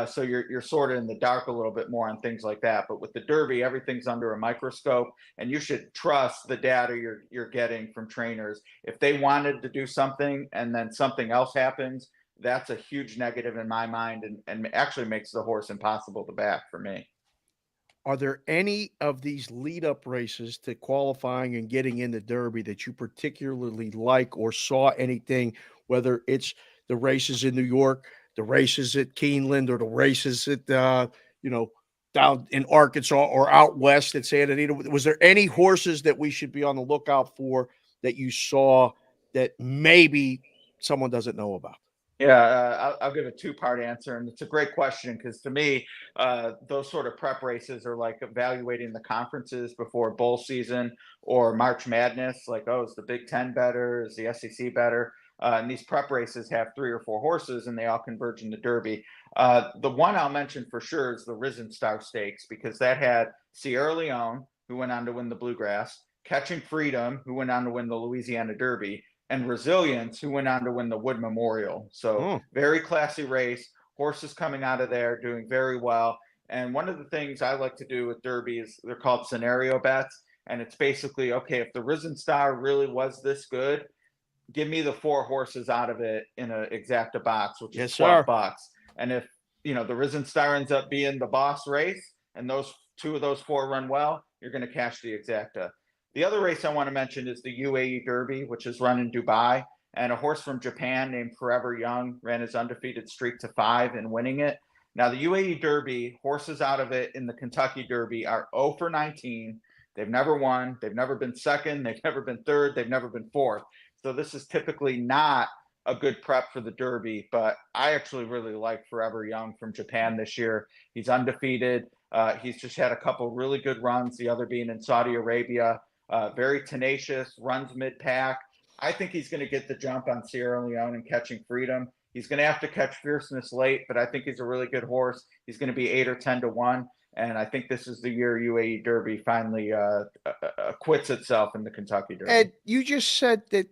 So you're sort of in the dark a little bit more on things like that. But with the Derby, everything's under a microscope, and you should trust the data you're getting from trainers. If they wanted to do something and then something else happens, that's a huge negative in my mind, and actually makes the horse impossible to back for me. Are there any of these lead up races to qualifying and getting in the Derby that you particularly like or saw anything, whether it's the races in New York, the races at Keeneland, or the races at, down in Arkansas or out west at Santa Anita? Was there any horses that we should be on the lookout for that you saw that maybe someone doesn't know about? Yeah, I'll give a two-part answer, and it's a great question because to me, those sort of prep races are like evaluating the conferences before bowl season or March Madness. Like, oh, is the Big Ten better? Is the SEC better? And these prep races have 3 or 4 horses, and they all converge in the Derby. The one I'll mention for sure is the Risen Star Stakes, because that had Sierra Leone, who went on to win the Bluegrass, Catching Freedom, who went on to win the Louisiana Derby, and Resilience, who went on to win the Wood Memorial. So very classy race. Horses coming out of there doing very well. And one of the things I like to do with Derby is they're called scenario bets. And it's basically, okay, if the Risen Star really was this good, give me the 4 horses out of it in an exacta box, which is $12. And if, the Risen Star ends up being the boss race and those 2 of those 4 run well, you're going to cash the exacta. The other race I want to mention is the UAE Derby, which is run in Dubai. And a horse from Japan named Forever Young ran his undefeated streak to 5 in winning it. Now, the UAE Derby, horses out of it in the Kentucky Derby are 0 for 19. They've never won. They've never been second. They've never been third. They've never been fourth. So this is typically not a good prep for the Derby. But I actually really like Forever Young from Japan this year. He's undefeated. He's just had a couple really good runs, the other being in Saudi Arabia. Very tenacious, runs mid-pack. I think he's going to get the jump on Sierra Leone and Catching Freedom. He's going to have to catch Fierceness late, but I think he's a really good horse. He's going to be 8 or 10 to 1. And I think this is the year UAE Derby finally acquits itself in the Kentucky Derby. And you just said that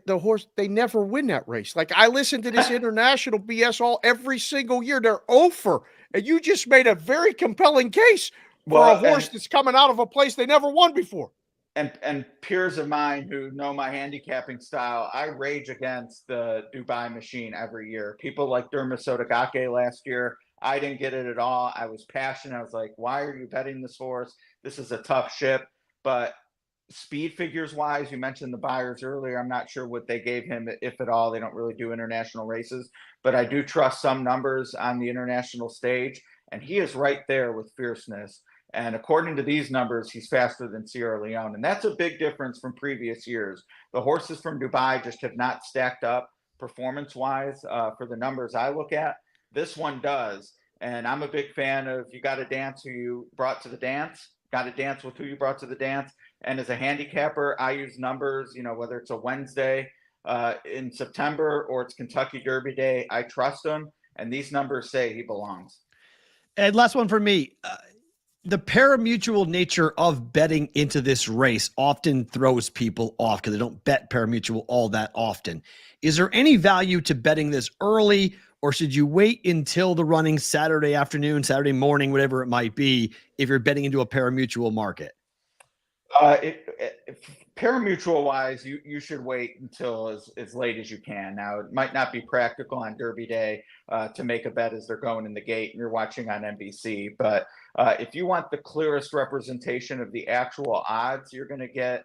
the horse, they never win that race. Like, I listen to this international BS every single year. They're over. And you just made a very compelling case for a horse that's coming out of a place they never won before. And peers of mine who know my handicapping style, I rage against the Dubai machine every year. People like Dermot Sotogake last year, I didn't get it at all. I was passionate. I was like, why are you betting this horse? This is a tough ship. But speed figures wise, you mentioned the buyers earlier. I'm not sure what they gave him, if at all. They don't really do international races. But I do trust some numbers on the international stage. And he is right there with Fierceness. And according to these numbers, he's faster than Sierra Leone. And that's a big difference from previous years. The horses from Dubai just have not stacked up performance-wise for the numbers I look at. This one does. And I'm a big fan of you got to dance who you brought to the dance, got to dance with who you brought to the dance. And as a handicapper, I use numbers, whether it's a Wednesday in September or it's Kentucky Derby Day, I trust him. And these numbers say he belongs. And last one for me. The parimutuel nature of betting into this race often throws people off because they don't bet parimutuel all that often. Is there any value to betting this early, or should you wait until the running Saturday afternoon, Saturday morning, whatever it might be, if you're betting into a parimutuel market? Parimutuel wise, you should wait until as late as you can. Now, it might not be practical on Derby Day to make a bet as they're going in the gate and you're watching on NBC. But if you want the clearest representation of the actual odds you're going to get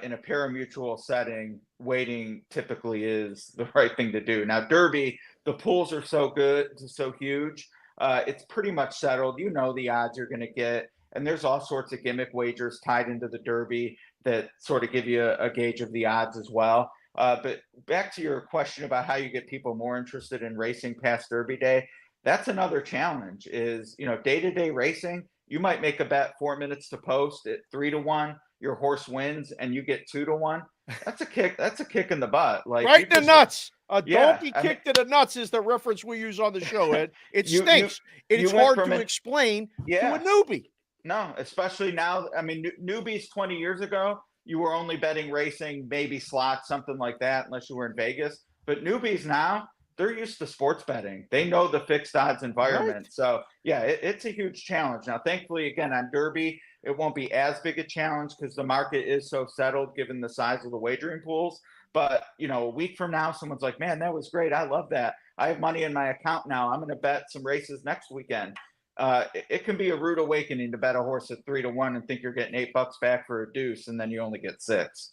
in a pari-mutuel setting, waiting typically is the right thing to do. Now, Derby, the pools are so good, so huge. It's pretty much settled. You know the odds you're going to get. And there's all sorts of gimmick wagers tied into the Derby that sort of give you a gauge of the odds as well. But back to your question about how you get people more interested in racing past Derby Day, that's another challenge is, day-to-day racing, you might make a bet 4 minutes to post at 3-1, your horse wins and you get 2-1. That's a kick in the butt. Like right in the nuts. A Yeah, donkey kick to the nuts is the reference we use on the show, Ed. It You- stinks. It's you went hard from to it- explain to Yeah. a newbie. No, especially now. I mean, newbies 20 years ago, you were only betting racing, maybe slots, something like that, unless you were in Vegas. But newbies now, they're used to sports betting. They know the fixed odds environment. Right. So, yeah, it's a huge challenge. Now, thankfully, again, on Derby, it won't be as big a challenge because the market is so settled given the size of the wagering pools. But, a week from now, someone's like, man, that was great. I love that. I have money in my account now. I'm going to bet some races next weekend. It can be a rude awakening to bet a horse at 3-1 and think you're getting $8 back for a deuce, and then you only get 6.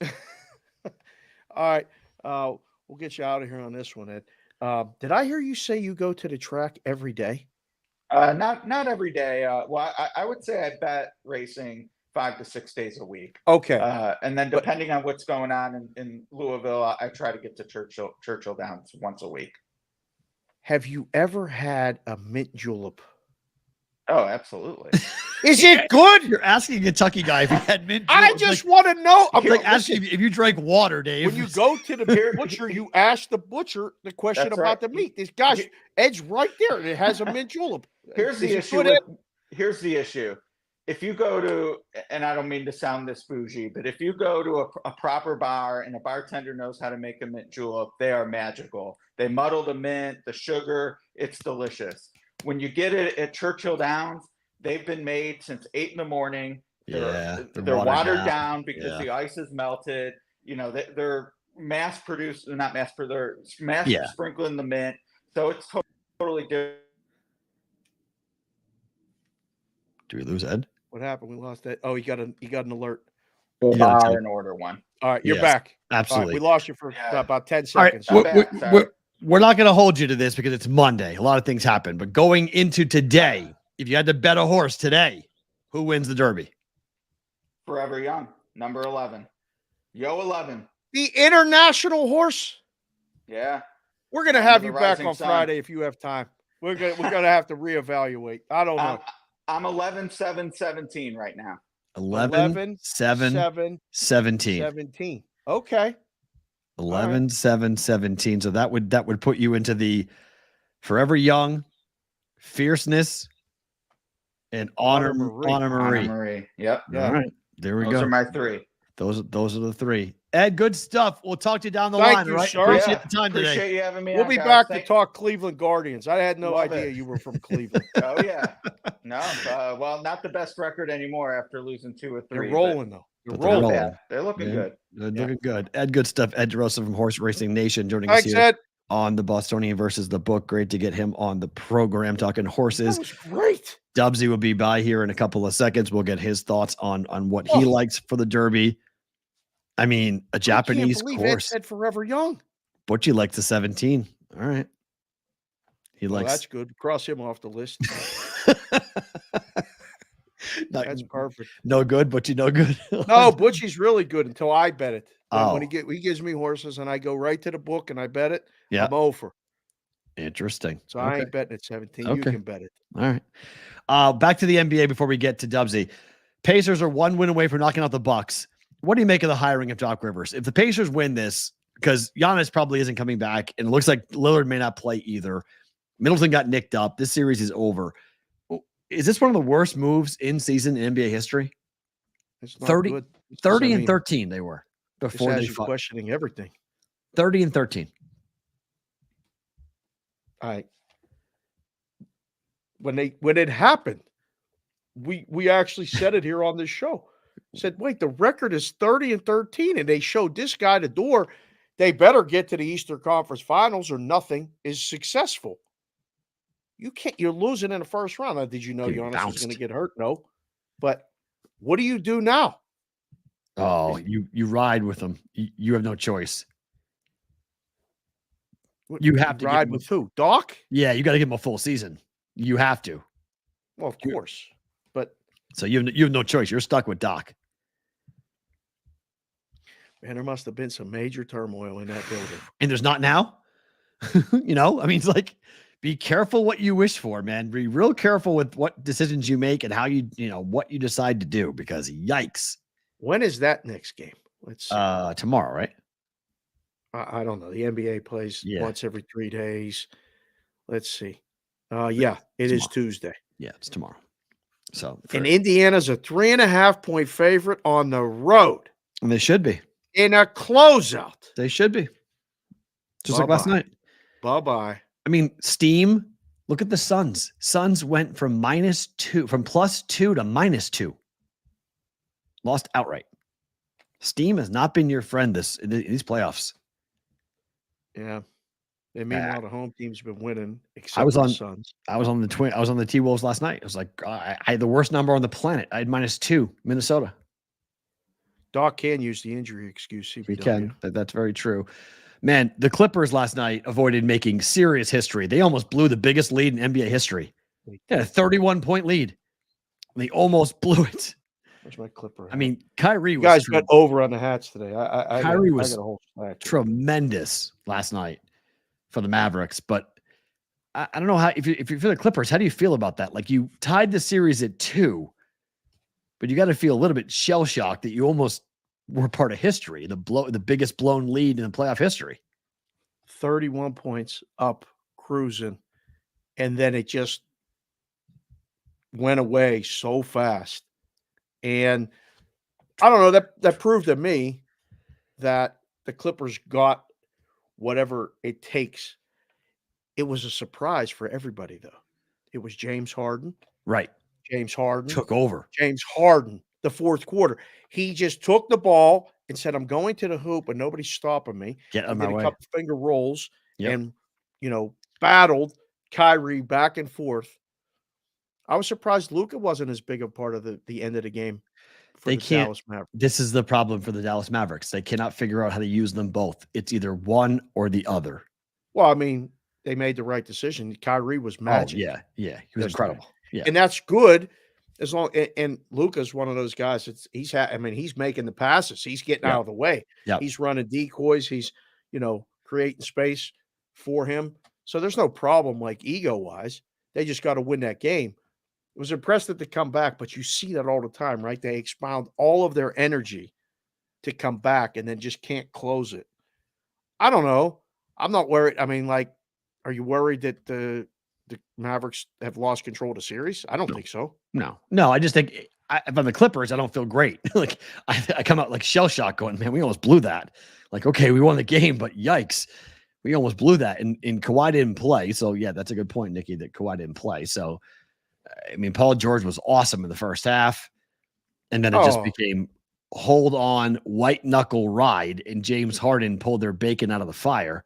All right. We'll get you out of here on this one, Ed. Did I hear you say you go to the track every day? Not every day. Well, I would say I bet racing 5 to 6 days a week. Okay. And then depending on what's going on in Louisville, I try to get to Churchill Downs once a week. Have you ever had a mint julep? Oh, absolutely. Is it good? You're asking a Kentucky guy if he had mint I juleps. just want to know. I'm like Listen, asking if you drank water, Dave. when you go to the butcher, you ask the butcher the question That's about right. the meat. This gosh, Ed's right there. And it has a mint julep. Here's the Is it issue. good, Ed? Here's the issue. If you go to, and I don't mean to sound this bougie, but if you go to a proper bar and a bartender knows how to make a mint julep, they are magical. They muddle the mint, the sugar, it's delicious. When you get it at Churchill Downs, they've been made since 8 in. They're watered down because the ice is melted. They're mass produced, not mass produced, they're mass sprinkling the mint. So it's totally different. Do we lose Ed? What happened? We lost that. Oh, you got an alert. Bar and order one. All right, you're Yes, back. All right, absolutely. we lost you for about 10 All right, seconds. we're not going to hold you to this because it's Monday. A lot of things happen. But going into today, if you had to bet a horse today, who wins the Derby? Forever Young, number 11. Yo 11. The international horse. Yeah. We're gonna Under have the you back rising on sun. Friday if you have time. We're gonna have to reevaluate. I don't know. I'm 11-7-17 right now. 11, 7, 7, 17. 17. Okay. 11, 7, 17. So that would put you into the Forever Young, Fierceness, and Honor Marie. Honor Marie. Yep. Yeah. All right. There we Those go. are my 3. Those are the 3. Ed, good stuff. We'll talk to you down the Thank line. you, all right? sir. Appreciate the time Appreciate today. you having me. We'll on, be guys. back Thank- to talk Cleveland Guardians. I had no Love idea it. you were from Cleveland. Oh yeah. No. Well, not the best record anymore after losing 2 or 3. They're rolling though. They're But they're rolling. rolling. Yeah, they're looking Yeah. good. They're looking good. Ed, good stuff. Ed DeRosa from Horse Racing Nation joining us Thanks, here Ed. on the Bostonian versus the book. Great to get him on the program talking horses. That was great. Dubsy will be by here in a couple of seconds. We'll get his thoughts on what he likes for the Derby. I mean, a Japanese I can't believe course. Ed said Forever Young. Butchie likes the 17. All right. He Well, likes that's good. Cross him off the list. Not- That's perfect. no good, Butchie, no good. No, Butchie's really good until I bet it. When Oh. he gives me horses and I go right to the book and I bet it, Yeah. I'm over. Interesting. So I Okay. ain't betting at 17. You Okay. can bet it. All right. Back to the NBA before we get to Dubsy. Pacers are 1 win away from knocking out the Bucks. What do you make of the hiring of Doc Rivers? If the Pacers win this, because Giannis probably isn't coming back, and it looks like Lillard may not play either. Middleton got nicked up. This series is over. Is this one of the worst moves in season in NBA history? It's not 30 good. 30 I and mean, 13 they were This before has they you fought. questioning everything. 30 and 13. All right. When it happened, we actually said it here on this show. Said, wait, the record is 30 and 13, and they showed this guy the door. They better get to the Eastern Conference Finals or nothing is successful. You're losing in the first round. Now, did you know Getting Giannis was going bounced. to get hurt? No. But what do you do now? Oh, you ride with them. You have no choice. You have to ride with who? Doc? Yeah, you got to give him a full season. You have to. Well, of course. But so you have no choice. You're stuck with Doc. Man, there must have been some major turmoil in that building. And there's not now. I mean, it's like, be careful what you wish for, man. Be real careful with what decisions you make and how what you decide to do, because yikes. When is that next game? Let's see. Tomorrow, right? I don't know. The NBA plays once every 3 days. Let's see. It is Tuesday. Yeah, it's tomorrow. So, and Indiana's a 3.5-point favorite on the road. And they should be. In a closeout. They should be. Just like last night. Bye-bye. I mean, Steam, look at the Suns. Suns went from +2 to -2. Lost outright. Steam has not been your friend in these playoffs. Yeah. Meanwhile, the home team's been winning, except I was on the Suns. I was on the T-Wolves last night. I was like, I had the worst number on the planet. I had -2, Minnesota. Doc can use the injury excuse. CBW. He can. That's very true. Man, the Clippers last night avoided making serious history. They almost blew the biggest lead in NBA history. They had a 31-point lead. They almost blew it. Where's my Clipper? I mean, Kyrie was... You guys got over on the hats today. Kyrie was tremendous last night for the Mavericks, but I don't know how... If you're the Clippers, how do you feel about that? Like, you tied the series at 2, but you got to feel a little bit shell-shocked that you almost were part of history, the biggest blown lead in the playoff history. 31 points up, cruising, and then it just went away so fast. And I don't know, that proved to me that the Clippers got whatever it takes. It was a surprise for everybody, though. It was James Harden. Right. James Harden took over. James Harden, the fourth quarter. He just took the ball and said, I'm going to the hoop and nobody's stopping me. Get on my way. A couple finger rolls and, battled Kyrie back and forth. I was surprised Luka wasn't as big a part of the end of the game for the Dallas Mavericks. This is the problem for the Dallas Mavericks. They cannot figure out how to use them both. It's either one or the other. Well, I mean, they made the right decision. Kyrie was magic. Oh, yeah. He was incredible. Yeah. And that's good as long and Luka's one of those guys. He's making the passes. He's getting out of the way. Yeah. He's running decoys. He's, creating space for him. So there's no problem like ego-wise. They just got to win that game. It was impressive to come back, but you see that all the time, right? They expound all of their energy to come back and then just can't close it. I don't know. I'm not worried. I mean, like, are you worried that the Mavericks have lost control of the series? I don't think so. No. I just think if I'm the Clippers, I don't feel great. Like I come out like shell shock going, man, we almost blew that. Like, okay, we won the game, but yikes, we almost blew that. And Kawhi didn't play. So yeah, that's a good point, Nikki, that Kawhi didn't play. So, I mean, Paul George was awesome in the first half. And then it just became hold on, white knuckle ride. And James Harden pulled their bacon out of the fire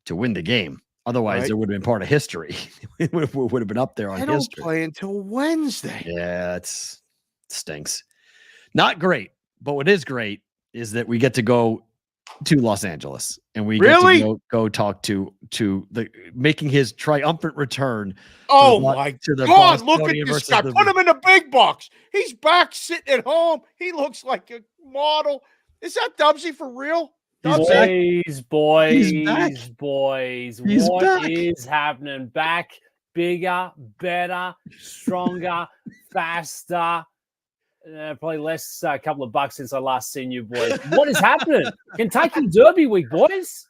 to win the game. Otherwise, it would have been part of history. It would have been up there on history. They don't play until Wednesday. Yeah, it stinks. Not great, but what is great is that we get to go to Los Angeles and we get to go talk to the making his triumphant return. Oh my God! Look at this guy. Put him in the big box. He's back sitting at home. He looks like a model. Is that Dubsy for real? Boys. What is happening? Back, bigger, better, stronger, faster. Probably less, a couple of bucks since I last seen you, boys. What is happening? Kentucky Derby week, boys.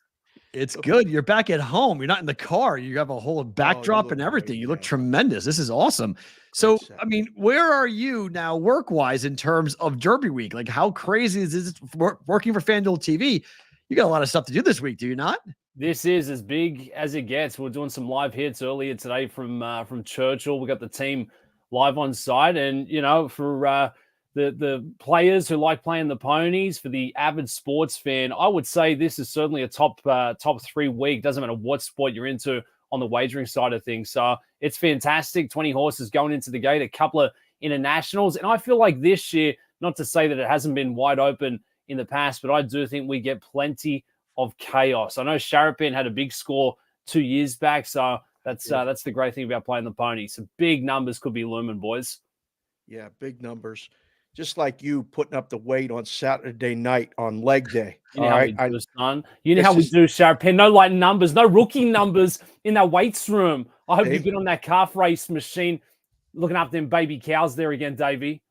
It's good. You're back at home. You're not in the car. You have a whole backdrop and everything. You look tremendous. This is awesome. So, I mean, where are you now work-wise in terms of Derby week? Like, how crazy is this working for FanDuel TV? You got a lot of stuff to do this week, do you not? This is as big as it gets. We're doing some live hits earlier today from Churchill. We got the team live on site, and for the players who like playing the ponies, for the avid sports fan, I would say this is certainly a top 3 week. Doesn't matter what sport you're into on the wagering side of things. So it's fantastic. 20 horses going into the gate, a couple of internationals, and I feel like this year Not to say that it hasn't been wide open in the past, but I do think we get plenty of chaos. I know Sharapan had a big score 2 years back, so that's the great thing about playing the pony. Some big numbers could be looming, boys. Yeah, big numbers. Just like you putting up the weight on Saturday night on leg day. You know all how right? we do, son. You know how we do, Sharapan. No light numbers, no rookie Mm. numbers in that weights room. I hope Hey. you've been on that calf race machine looking after them baby cows there again, Davey.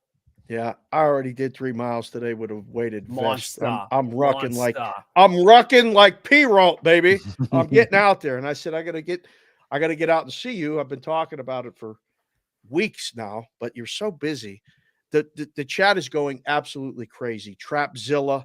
Yeah, I already did 3 miles today with a weighted vest. Monster. I'm rucking Monster. like P-Rolt, baby. I'm getting out there. And I said, I gotta get out and see you. I've been talking about it for weeks now, but you're so busy. The chat is going absolutely crazy. Trapzilla,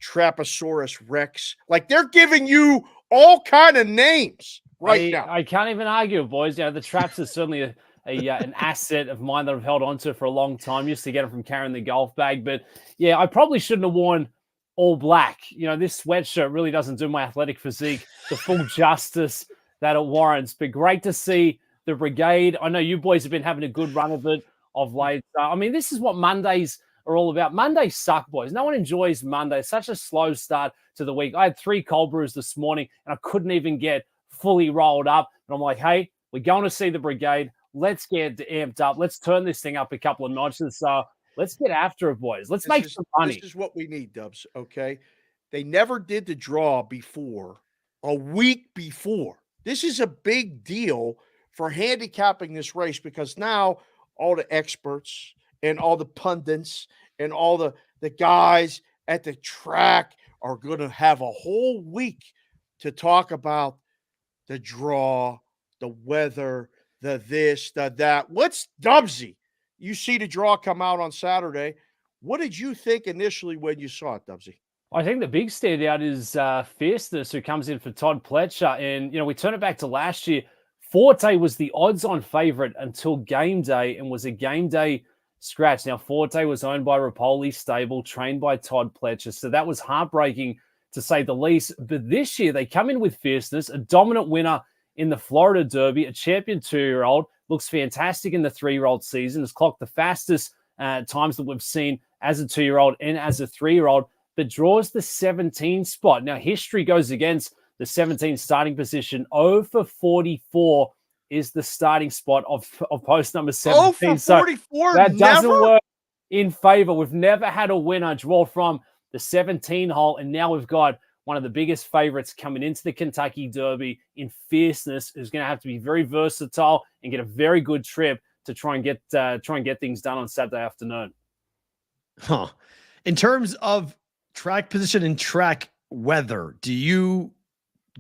Traposaurus Rex. Like they're giving you all kind of names now. I can't even argue, boys. You know, the traps is certainly an asset of mine that I've held on to for a long time. Used to get them from carrying the golf bag. But yeah, I probably shouldn't have worn all black. You know, this sweatshirt really doesn't do my athletic physique the full justice that it warrants. But great to see the brigade. I know you boys have been having a good run of it of late. I mean, this is what Mondays are all about. Mondays suck, boys. No one enjoys Monday. It's such a slow start to the week. I had 3 cold brews this morning, and I couldn't even get fully rolled up. And I'm like, hey, we're going to see the brigade. Let's get amped up. Let's turn this thing up a couple of notches. So let's get after it, boys. Let's make some money. This is what we need, Dubs, okay? They never did the draw before, a week before. This is a big deal for handicapping this race because now all the experts and all the pundits and all the guys at the track are going to have a whole week to talk about the draw, the weather, the this, the that. What's Dubsy? You see the draw come out on Saturday. What did you think initially when you saw it, Dubsy? I think the big standout is Fierceness, who comes in for Todd Pletcher. And, you know, we turn it back to last year. Forte was the odds-on favorite until game day and was a game day scratch. Now, Forte was owned by Rapoli Stable, trained by Todd Pletcher. So that was heartbreaking, to say the least. But this year, they come in with Fierceness, a dominant winner in the Florida Derby, a champion 2-year-old, looks fantastic in the 3-year-old season, has clocked the fastest times that we've seen as a 2-year-old and as a 3-year-old, but draws the 17 spot. Now, history goes against the 17 starting position. 0 for 44 is the starting spot of post number 17. 0 for 44? So that doesn't work in favor. We've never had a winner draw from the 17 hole, and now we've got one of the biggest favorites coming into the Kentucky Derby in Fierceness, who's going to have to be very versatile and get a very good trip to try and get things done on Saturday afternoon. Huh. In terms of track position and track weather, do you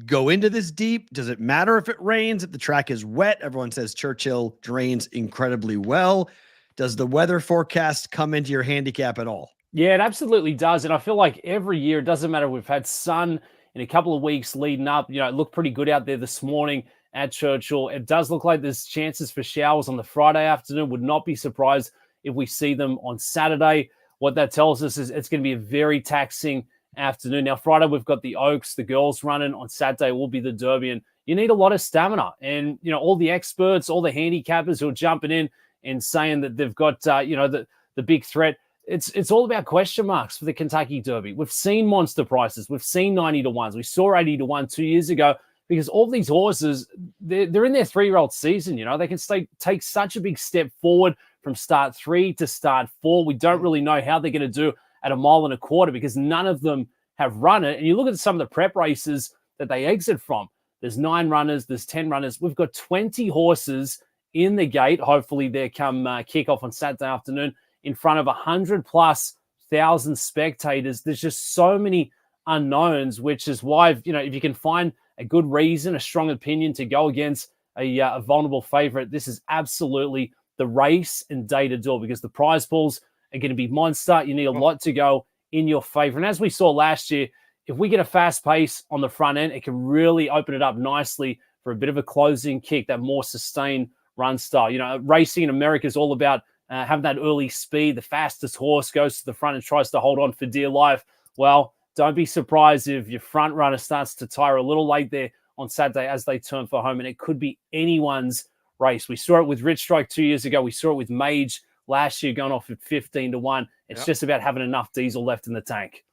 go into this deep? Does it matter if it rains, if the track is wet? Everyone says Churchill drains incredibly well. Does the weather forecast come into your handicap at all? Yeah, it absolutely does. And I feel like every year, it doesn't matter. We've had sun in a couple of weeks leading up. You know, it looked pretty good out there this morning at Churchill. It does look like there's chances for showers on the Friday afternoon. Would not be surprised if we see them on Saturday. What that tells us is it's going to be a very taxing afternoon. Now, Friday, we've got the Oaks, the girls running. On Saturday will be the Derby. And you need a lot of stamina. And, you know, all the experts, all the handicappers who are jumping in and saying that they've got, the big threat. It's all about question marks for the Kentucky Derby. We've seen monster prices. We've seen 90 to 1s. We saw 80 to 1 2 years ago because all these horses, they're in their 3-year-old season. You know, they can take such a big step forward from start 3 to start 4. We don't really know how they're going to do at 1.25 miles because none of them have run it. And you look at some of the prep races that they exit from. There's 9 runners. There's 10 runners. We've got 20 horses in the gate. Hopefully they come kickoff on Saturday afternoon in front of 100,000+ spectators. There's just so many unknowns, which is why, you know, if you can find a good reason, a strong opinion to go against a vulnerable favorite, this is absolutely the race and day to do it because the prize pools are going to be monster. You need a lot to go in your favor. And as we saw last year, if we get a fast pace on the front end, it can really open it up nicely for a bit of a closing kick, that more sustained run style. You know, racing in America is all about having that early speed. The fastest horse goes to the front and tries to hold on for dear life. Well, don't be surprised if your front runner starts to tire a little late there on Saturday as they turn for home, and it could be anyone's race. We saw it with Rich Strike 2 years ago. We saw it with Mage last year, going off at 15-1. It's just about having enough diesel left in the tank.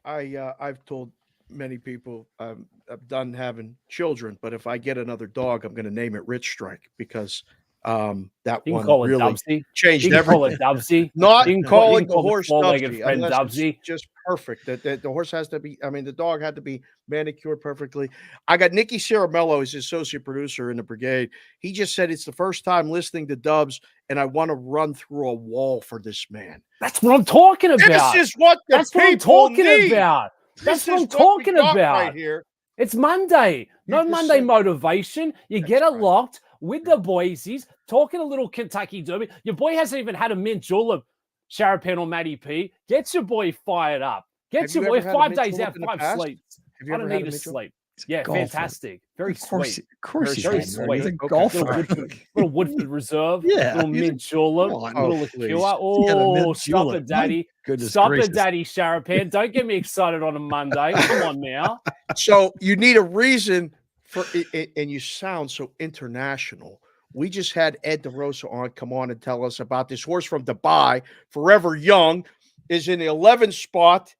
I've told many people I'm done having children, but if I get another dog, I'm going to name it Rich Strike because that You can one call it really Dubsy. changed You can call it everything. Dubsy. Not You can calling the call horse four-legged Dubsy friend unless Dubsy. it's just perfect. That the horse has to be. I mean, the dog had to be manicured perfectly. I got Nicky Caramello as associate producer in the brigade. He just said it's the first time listening to Dubs, and I want to run through a wall for this man. That's what I'm talking about. This is what the That's what I'm people talking need. about. That's This what is I'm talking we got about. right here. It's Monday. You No just Monday said- motivation. You That's get it right. locked with the boysies, talking a little Kentucky Derby. Your boy hasn't even had a mint julep, Sharapan or Matty P. Gets your boy fired up. Gets Have your you boy ever had a 5 mint days julep out, in the 5 past? sleeps. Have you I ever don't had need a to mint julep? sleep. Yeah, Golfer. fantastic. Very Of course, sweet. of course, Very you sweet. can. He's a Okay. golfer. Little Woodford Reserve. Yeah, Little he's a- mint julep. Come on. Little Oh, liqueur. please. He had a Oh, mint stop julep. it, daddy. Goodness Stop gracious. it, daddy Sharapan. Don't get me excited on a Monday. Come on now. So you need a reason for it, and you sound so international. We just had Ed DeRosa on come on and tell us about this horse from Dubai, Forever Young, is in the 11th spot,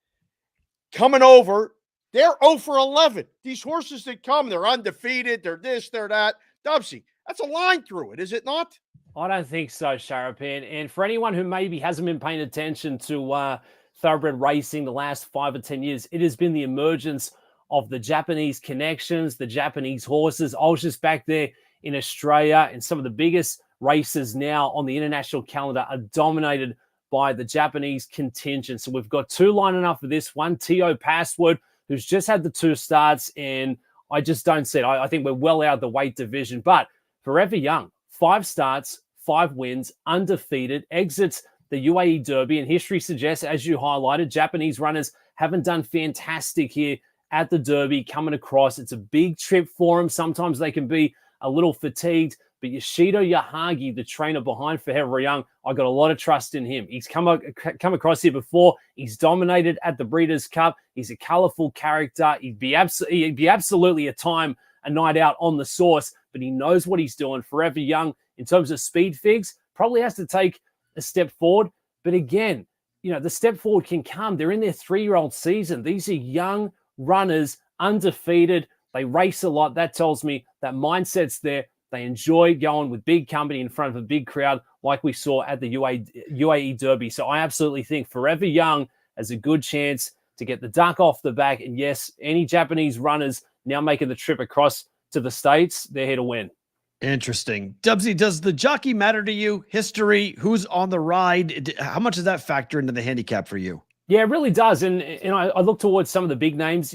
coming over. They're 0 for 11. These horses that come, they're undefeated. They're this, they're that. Dubsy, that's a line through it, is it not? I don't think so, Sharapan. And for anyone who maybe hasn't been paying attention to thoroughbred racing the last 5 or 10 years, it has been the emergence of the Japanese connections, the Japanese horses. I was just back there in Australia, and some of the biggest races now on the international calendar are dominated by the Japanese contingent. So we've got 2 lining up for this one. T.O. Password, who's just had the 2 starts, and I just don't see it. I think we're well out of the weight division. But Forever Young, 5 starts, 5 wins, undefeated, exits the UAE Derby. And history suggests, as you highlighted, Japanese runners haven't done fantastic here at the Derby coming across. It's a big trip for them. Sometimes they can be a little fatigued. But Yoshido Yahagi, the trainer behind Forever Young, I got a lot of trust in him. He's come across here before. He's dominated at the Breeders' Cup. He's a colorful character. He'd be absolutely a night out on the source, but he knows what he's doing. Forever Young, in terms of speed figs, probably has to take a step forward. But again, the step forward can come. They're in their 3-year-old season. These are young runners, undefeated. They race a lot. That tells me that mindset's there. They enjoy going with big company in front of a big crowd like we saw at the UAE Derby. So I absolutely think Forever Young has a good chance to get the duck off the back. And yes, any Japanese runners now making the trip across to the States, they're here to win. Interesting. Dubsy, does the jockey matter to you? History, who's on the ride? How much does that factor into the handicap for you? Yeah, it really does. And I look towards some of the big names,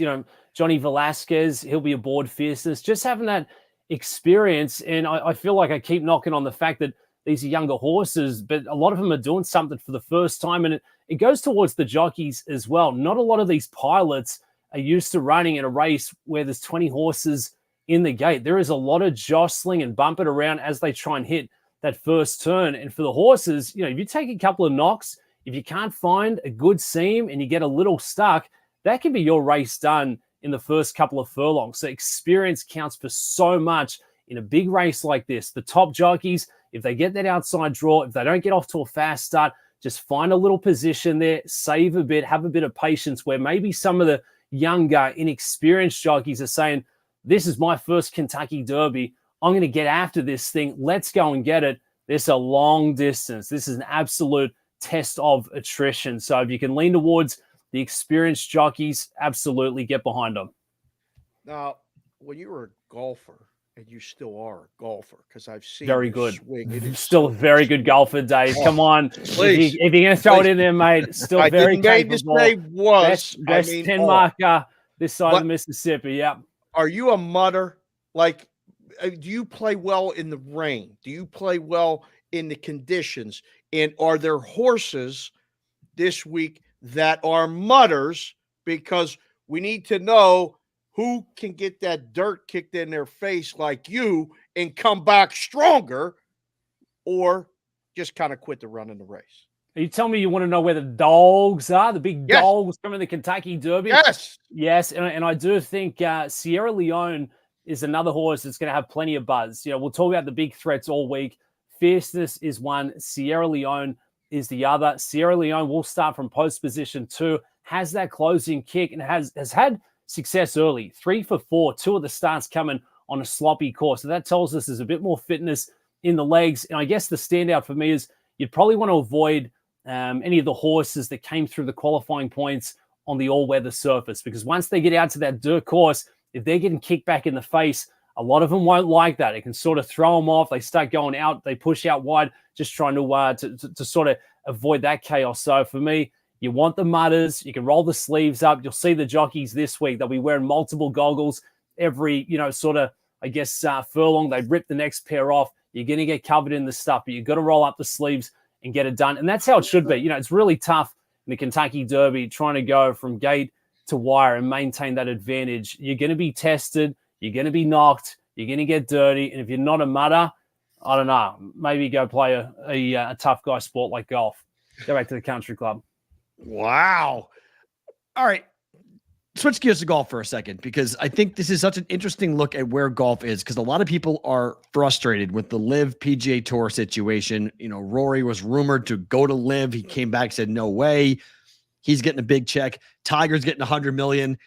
Johnny Velasquez, he'll be aboard Fierceness, just having that experience. And I feel like I keep knocking on the fact that these are younger horses, but a lot of them are doing something for the first time. And it goes towards the jockeys as well. Not a lot of these pilots are used to running in a race where there's 20 horses in the gate. There is a lot of jostling and bumping around as they try and hit that first turn. And for the horses, if you take a couple of knocks, if you can't find a good seam and you get a little stuck, that can be your race done in the first couple of furlongs. So experience counts for so much in a big race like this. The top jockeys, if they get that outside draw, if they don't get off to a fast start, just find a little position there, save a bit, have a bit of patience, where maybe some of the younger, inexperienced jockeys are saying, this is my first Kentucky Derby. I'm going to get after this thing. Let's go and get it. This is a long distance. This is an absolute test of attrition. So if you can lean towards the experienced jockeys, absolutely get behind them. Now, when you were a golfer, and you still are a golfer, because I've seen very you good. swing. It is still a very good golfer, Dave. Come on. Please. If you're going to throw it in there, mate, still I very didn't capable. Say was. Best 10 marker this side of the Mississippi. Yep. Are you a mutter? Like, do you play well in the rain? Do you play well in the conditions? And are there horses this week that are mutters? Because we need to know who can get that dirt kicked in their face like you and come back stronger, or just kind of quit the run in the race. Are you telling me you want to know where the dogs are? The big dogs coming to the Kentucky Derby? Yes. Yes. And I do think Sierra Leone is another horse that's going to have plenty of buzz. We'll talk about the big threats all week. Fierceness is one. Sierra Leone is the other. Sierra Leone will start from post position 2, has that closing kick, and has had success early. 3 for 4, 2 of the starts coming on a sloppy course. So that tells us there's a bit more fitness in the legs. And I guess the standout for me is you'd probably want to avoid any of the horses that came through the qualifying points on the all-weather surface, because once they get out to that dirt course, if they're getting kicked back in the face, a lot of them won't like that. It can sort of throw them off. They start going out. They push out wide, just trying to sort of avoid that chaos. So for me, you want the mudders. You can roll the sleeves up. You'll see the jockeys this week. They'll be wearing multiple goggles every, furlong. They rip the next pair off. You're going to get covered in the stuff, but you've got to roll up the sleeves and get it done. And that's how it should be. It's really tough in the Kentucky Derby trying to go from gate to wire and maintain that advantage. You're going to be tested. You're going to be knocked. You're going to get dirty. And if you're not a mudder, I don't know, maybe go play a tough guy sport like golf. Go back to the country club. Wow. All right. Switch gears to golf for a second, because I think this is such an interesting look at where golf is, because a lot of people are frustrated with the LIV PGA Tour situation. Rory was rumored to go to LIV. He came back, said, no way. He's getting a big check. Tiger's getting $100 million.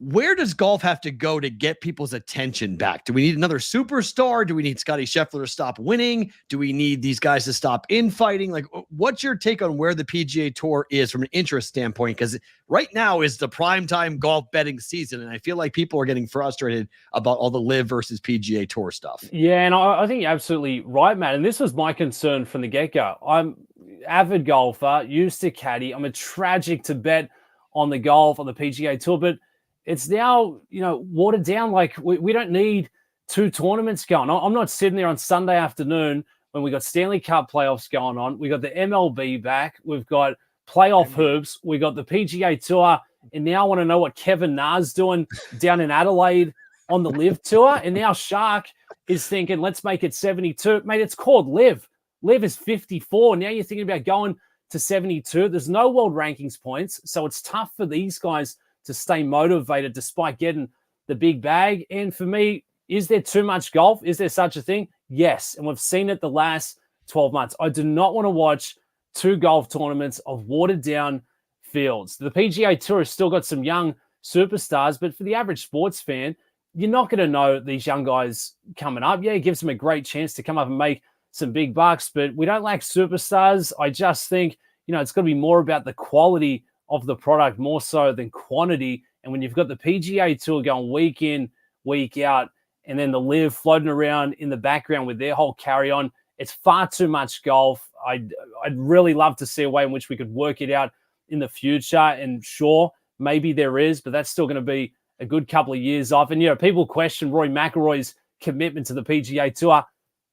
Where does golf have to go to get people's attention back? Do we need another superstar? Do we need Scotty Scheffler to stop winning? Do we need these guys to stop infighting? Like, what's your take on where the PGA Tour is from an interest standpoint? Because right now is the primetime golf betting season, and I feel like people are getting frustrated about all the LIV versus PGA Tour stuff. Yeah, and I think you're absolutely right, Matt. And this was my concern from the get-go. I'm an avid golfer, used to caddy. I'm a tragic to bet on the golf, on the PGA Tour, but it's now, watered down. Like, we don't need 2 tournaments going on. I'm not sitting there on Sunday afternoon when we got Stanley Cup playoffs going on. We got the MLB back. We've got playoff hoops. We got the PGA Tour. And now I want to know what Kevin Na's doing down in Adelaide on the LIV Tour. And now Shark is thinking, let's make it 72. Mate, it's called LIV. LIV is 54. Now you're thinking about going to 72. There's no world rankings points. So it's tough for these guys to stay motivated despite getting the big bag. And for me, is there too much golf? Is there such a thing? Yes. And we've seen it the last 12 months. I do not want to watch 2 golf tournaments of watered down fields. The PGA Tour has still got some young superstars, but for the average sports fan, you're not going to know these young guys coming up. Yeah, it gives them a great chance to come up and make some big bucks, but we don't lack superstars. I just think, it's going to be more about the quality of the product more so than quantity. And when you've got the PGA Tour going week in, week out, and then the LIV floating around in the background with their whole carry-on, it's far too much golf. I'd really love to see a way in which we could work it out in the future. And sure, maybe there is, but that's still going to be a good couple of years off. And, people question Rory McIlroy's commitment to the PGA Tour.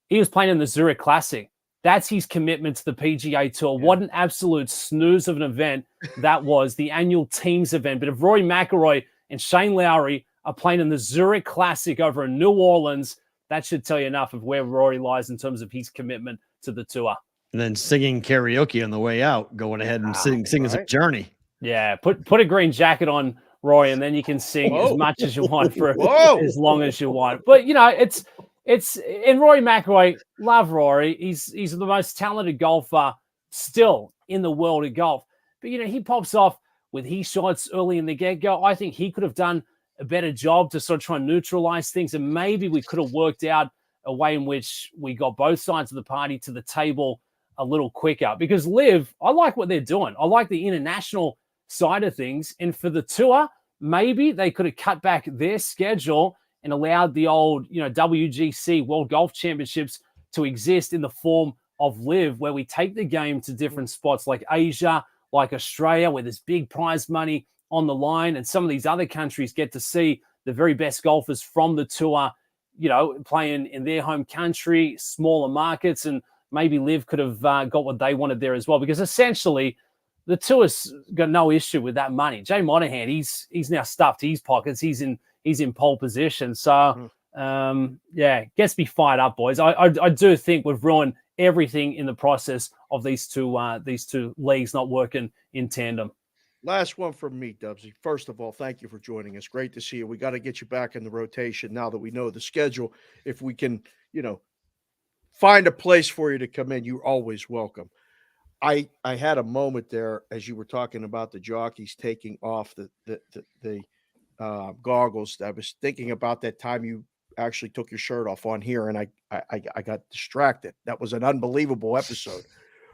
He was playing in the Zurich Classic. That's his commitment to the PGA Tour. What an absolute snooze of an event that was, the annual teams event. But if Rory McIlroy and Shane Lowry are playing in the Zurich Classic over in New Orleans, that should tell you enough of where Rory lies in terms of his commitment to the tour. And then singing karaoke on the way out, going ahead and singing some Journey. Yeah, put a green jacket on, Rory, and then you can sing as much as you want for as long as you want. But, it's in Rory McIlroy, love Rory. He's the most talented golfer still in the world of golf. But, he pops off with his shots early in the get-go. I think he could have done a better job to sort of try and neutralize things. And maybe we could have worked out a way in which we got both sides of the party to the table a little quicker. Because LIV, I like what they're doing. I like the international side of things. And for the tour, maybe they could have cut back their schedule and allowed the old, WGC World Golf Championships to exist in the form of LIV, where we take the game to different spots like Asia, like Australia, where there's big prize money on the line. And some of these other countries get to see the very best golfers from the tour, playing in their home country, smaller markets. And maybe LIV could have got what they wanted there as well, because essentially the tour's got no issue with that money. Jay Monahan, he's now stuffed his pockets. He's in pole position. So, gets me fired up, boys. I do think we've ruined everything in the process of these two leagues not working in tandem. Last one from me, Dubsy. First of all, thank you for joining us. Great to see you. We got to get you back in the rotation now that we know the schedule. If we can, find a place for you to come in. You're always welcome. I had a moment there as you were talking about the jockeys taking off the goggles. I was thinking about that time you actually took your shirt off on here, and I got distracted. That was an unbelievable episode.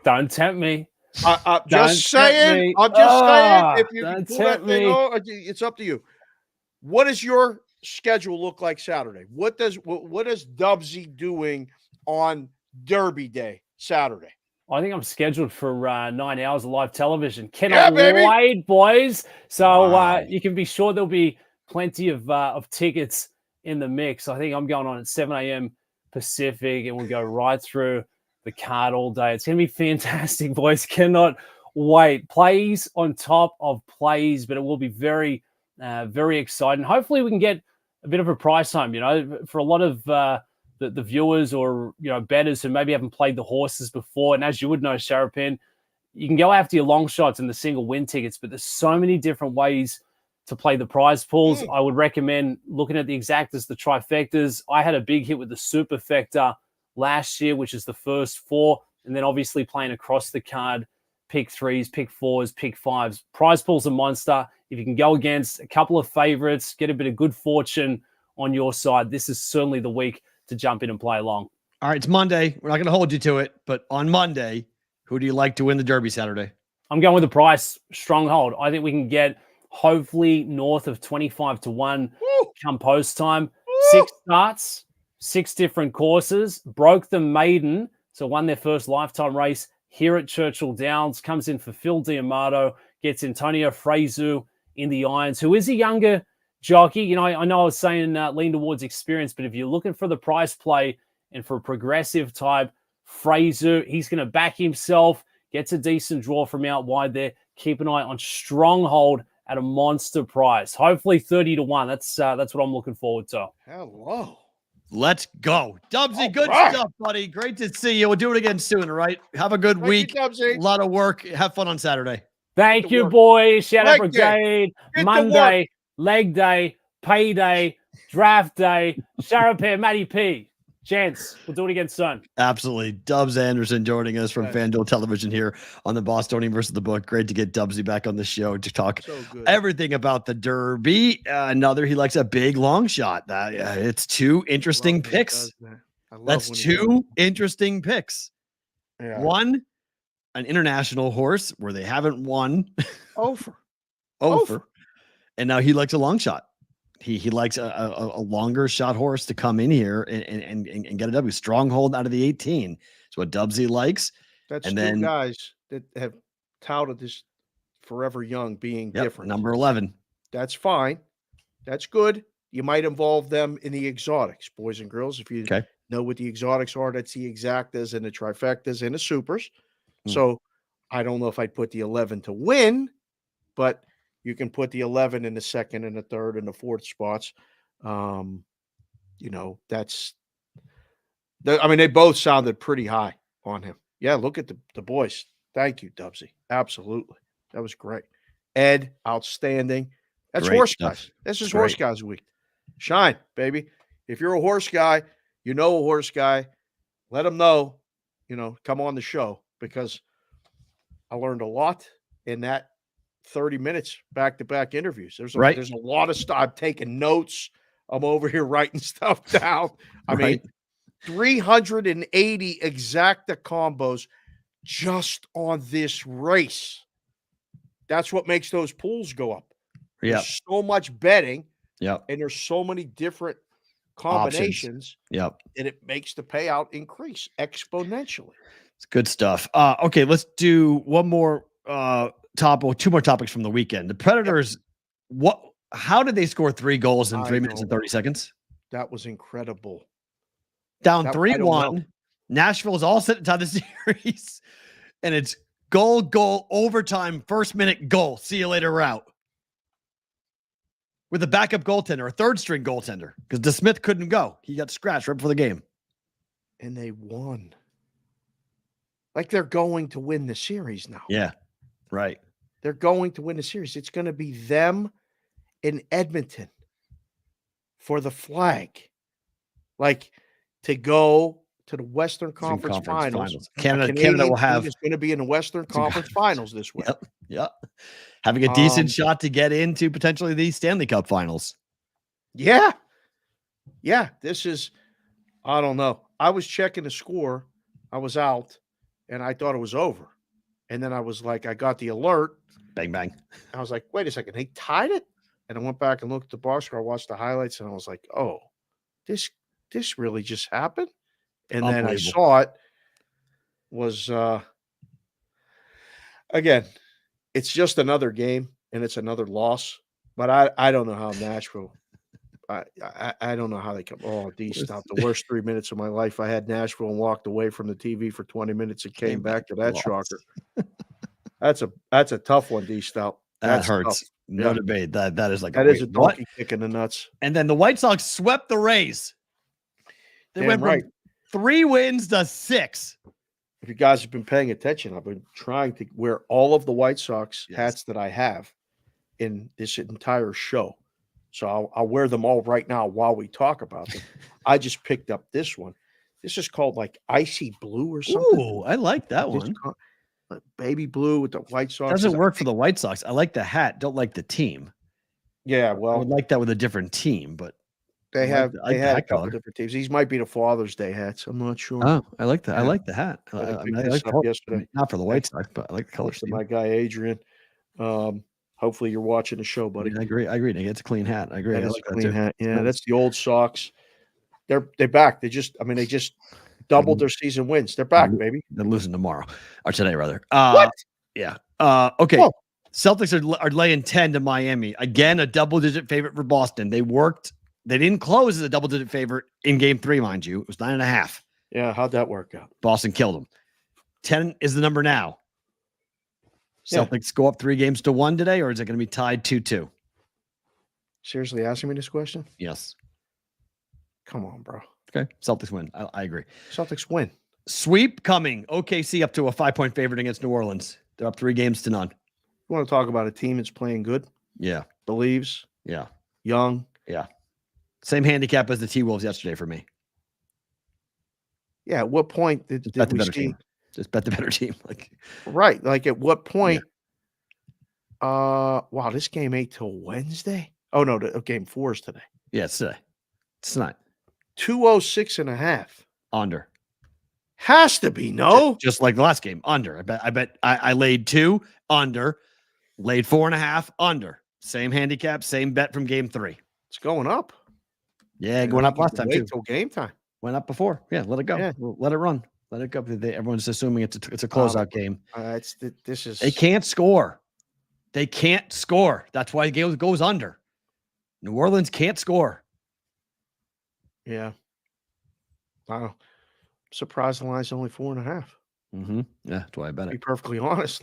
Don't tempt me. I'm Don't just saying. me. I'm just saying. Ah, If you can don't pull that tempt thing me. on, it's up to you. What does your schedule look like Saturday? What is Dubsy doing on Derby Day Saturday? I think I'm scheduled for 9 hours of live television. Yeah, Cannot baby. wait, boys. So Wow. you can be sure there'll be plenty of tickets in the mix. I think I'm going on at 7 a.m. Pacific, and we'll go right through the card all day. It's going to be fantastic, boys. Cannot wait. Plays on top of plays, but it will be very, very exciting. Hopefully we can get a bit of a price home, for a lot of the viewers or bettors who maybe haven't played the horses before. And as you would know, Sharapan, you can go after your long shots and the single win tickets, but there's so many different ways to play the prize pools. I would recommend looking at the exactas, the trifectas. I had a big hit with the superfecta last year, which is the first 4, and then obviously playing across the card, pick 3s, pick 4s, pick 5s. Prize pool's a monster. If you can go against a couple of favorites, get a bit of good fortune on your side, this is certainly the week to jump in and play along. All right, it's Monday. We're not going to hold you to it, but on Monday, who do you like to win the Derby Saturday? I'm going with the price stronghold. I think we can get hopefully north of 25 to 1 come post time. 6 starts, 6 different courses, broke the maiden, so won their first lifetime race here at Churchill Downs, comes in for Phil D'Amato, gets Antonio Frezu in the irons, who is a younger jockey. I know I was saying lean towards experience, but if you're looking for the price play and for a progressive type, Fraser, he's going to back himself, gets a decent draw from out wide there. Keep an eye on Stronghold at a monster price. Hopefully 30 to 1. That's what I'm looking forward to. Hello. Let's go. Dubsy, good right. stuff, buddy. Great to see you. We'll do it again soon, all right? Have a good Thank week. you, Dubsy. A lot of work. Have fun on Saturday. Thank you, work. boys. Shout out Leg day. Brigade. Get to Monday, leg day, payday, draft day. Sharapan, Matty P. Chance, we'll do it again soon. Absolutely. Dubs Anderson joining us from FanDuel Television here on the Bostonian versus the Book. Great to get Dubsy back on the show to talk everything about the Derby. He likes a big long shot. It's 2 interesting picks. That's 2 interesting picks. Yeah. One, an international horse where they haven't won. Over. And now he likes a long shot. He likes a longer shot horse to come in here and get a W. Stronghold out of the 18. It's what Dubsy likes. That's and 2 then guys that have touted this Forever Young being different. Number 11. That's fine. That's good. You might involve them in the exotics, boys and girls. If you know what the exotics are, that's the exactas and the trifectas and the supers. So I don't know if I'd put the 11 to win, but you can put the 11 in the second and the third and the fourth spots. They both sounded pretty high on him. Yeah, look at the boys. Thank you, Dubsy. Absolutely. That was great. Ed, outstanding. That's Great horse stuff. guys. This is horse guys week. Shine, baby. If you're a horse guy, a horse guy, let them know, come on the show, because I learned a lot in that 30 minutes back-to-back interviews. There's a lot of stuff. I'm taking notes. I'm over here writing stuff down. I mean, 380 exacta combos just on this race. That's what makes those pools go up. There's so much betting. And there's so many different combinations. Options. And it makes the payout increase exponentially. It's good stuff. Okay, let's do one more 2 more topics from the weekend. The Predators, how did they score 3 goals in 3 minutes and 30 seconds? That was incredible. Down 3-1. Nashville is all set to tie the series. And it's goal, overtime, first minute goal. See you later route. With a backup goaltender, a third string goaltender, because DeSmith couldn't go. He got scratched right before the game. And they won. Like they're going to win the series now. Yeah. Right. They're going to win the series. It's going to be them in Edmonton for the flag. Like to go to the Western Conference Finals. Canada will have is going to be in the Western Conference Finals this week. Yep. Having a decent shot to get into potentially the Stanley Cup Finals. Yeah. This is, I don't know. I was checking the score. I was out, and I thought it was over. And then I was like, I got the alert. Bang, bang. I was like, wait a second. They tied it? And I went back and looked at the bar score. I watched the highlights, and I was like, oh, this really just happened? And then I saw it was, again, it's just another game, and it's another loss. But I don't know how Nashville – I don't know how they come. Oh, D-Stop, the worst 3 minutes of my life. I had Nashville and walked away from the TV for 20 minutes and came back to that shocker. That's a tough one, D-Stop. That hurts. Tough. No debate. That is like that is a donkey kick in the nuts. And then the White Sox swept the Rays. They went from 3 wins to 6. If you guys have been paying attention, I've been trying to wear all of the White Sox hats that I have in this entire show. So I'll wear them all right now while we talk about them. I just picked up this one. This is called like icy blue or something. Ooh, I like that one. Baby blue with the White Sox. Doesn't work for the White Sox. I like the hat. Don't like the team. Yeah, well, I would like that with a different team, but they have a couple different teams. These might be the Father's Day hats. I'm not sure. Oh, I like that. Yeah. I like the hat. I like the yesterday. Not for the White Sox, but I like the colors. My guy Adrian. Hopefully you're watching the show, buddy. Yeah, I agree. It's a clean hat. I agree. It's a clean hat. Yeah, that's the old Sox. They're back. They just doubled their season wins. They're back, baby. They're losing tomorrow or today, rather. What? Yeah. Okay. Whoa. Celtics are laying 10 to Miami. Again, a double-digit favorite for Boston. They didn't close as a double-digit favorite in Game 3, mind you. It was 9.5. Yeah, how'd that work out? Boston killed them. 10 is the number now. Celtics go up 3 games to 1 today, or is it going to be tied 2-2? Seriously asking me this question? Yes. Come on, bro. Okay. Celtics win. I agree. Celtics win. Sweep coming. OKC up to a 5-point favorite against New Orleans. They're up 3 games to none. You want to talk about a team that's playing good? Yeah. Believes? Yeah. Young? Yeah. Same handicap as the T-Wolves yesterday for me. Yeah. At what point did we see? Team. Just bet the better team. Right. Like at what point? Yeah. Wow, this game ain't till Wednesday. Oh no, game 4 is today. Yeah, it's today. It's not 206.5 under. Has to be just like the last game under. I laid 2 under, laid 4.5 under. Same handicap, same bet from game 3. It's going up. Yeah, going up last time too. Till game time. Went up before. Yeah, let it go. Yeah. Let it run. Let it go. Everyone's assuming it's a closeout game. They can't score. They can't score. That's why it goes under. New Orleans can't score. Yeah. Wow. Surprised the line's only 4.5. Mm-hmm. Yeah, that's why I bet it. To be perfectly honest,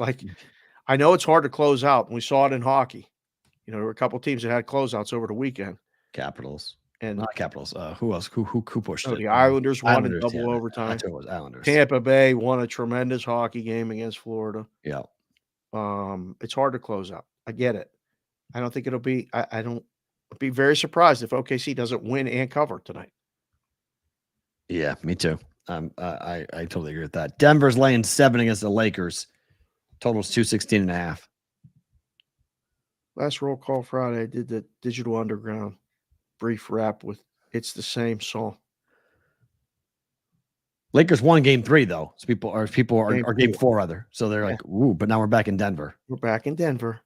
I know it's hard to close out. And we saw it in hockey. There were a couple teams that had closeouts over the weekend. Capitals. And not Capitals. Who else? Who pushed it? The Islanders won in double overtime. It was Islanders. Tampa Bay won a tremendous hockey game against Florida. Yeah. It's hard to close out. I get it. I don't think it'll be. I'd be very surprised if OKC doesn't win and cover tonight. Yeah, me too. I totally agree with that. Denver's laying 7 against the Lakers. Total's 216.5. Last roll call Friday, I did the Digital Underground brief rap with "It's the Same" song. Lakers won game 3 though. So people are game 4 rather. So they're like, ooh, but now we're back in Denver. We're back in Denver.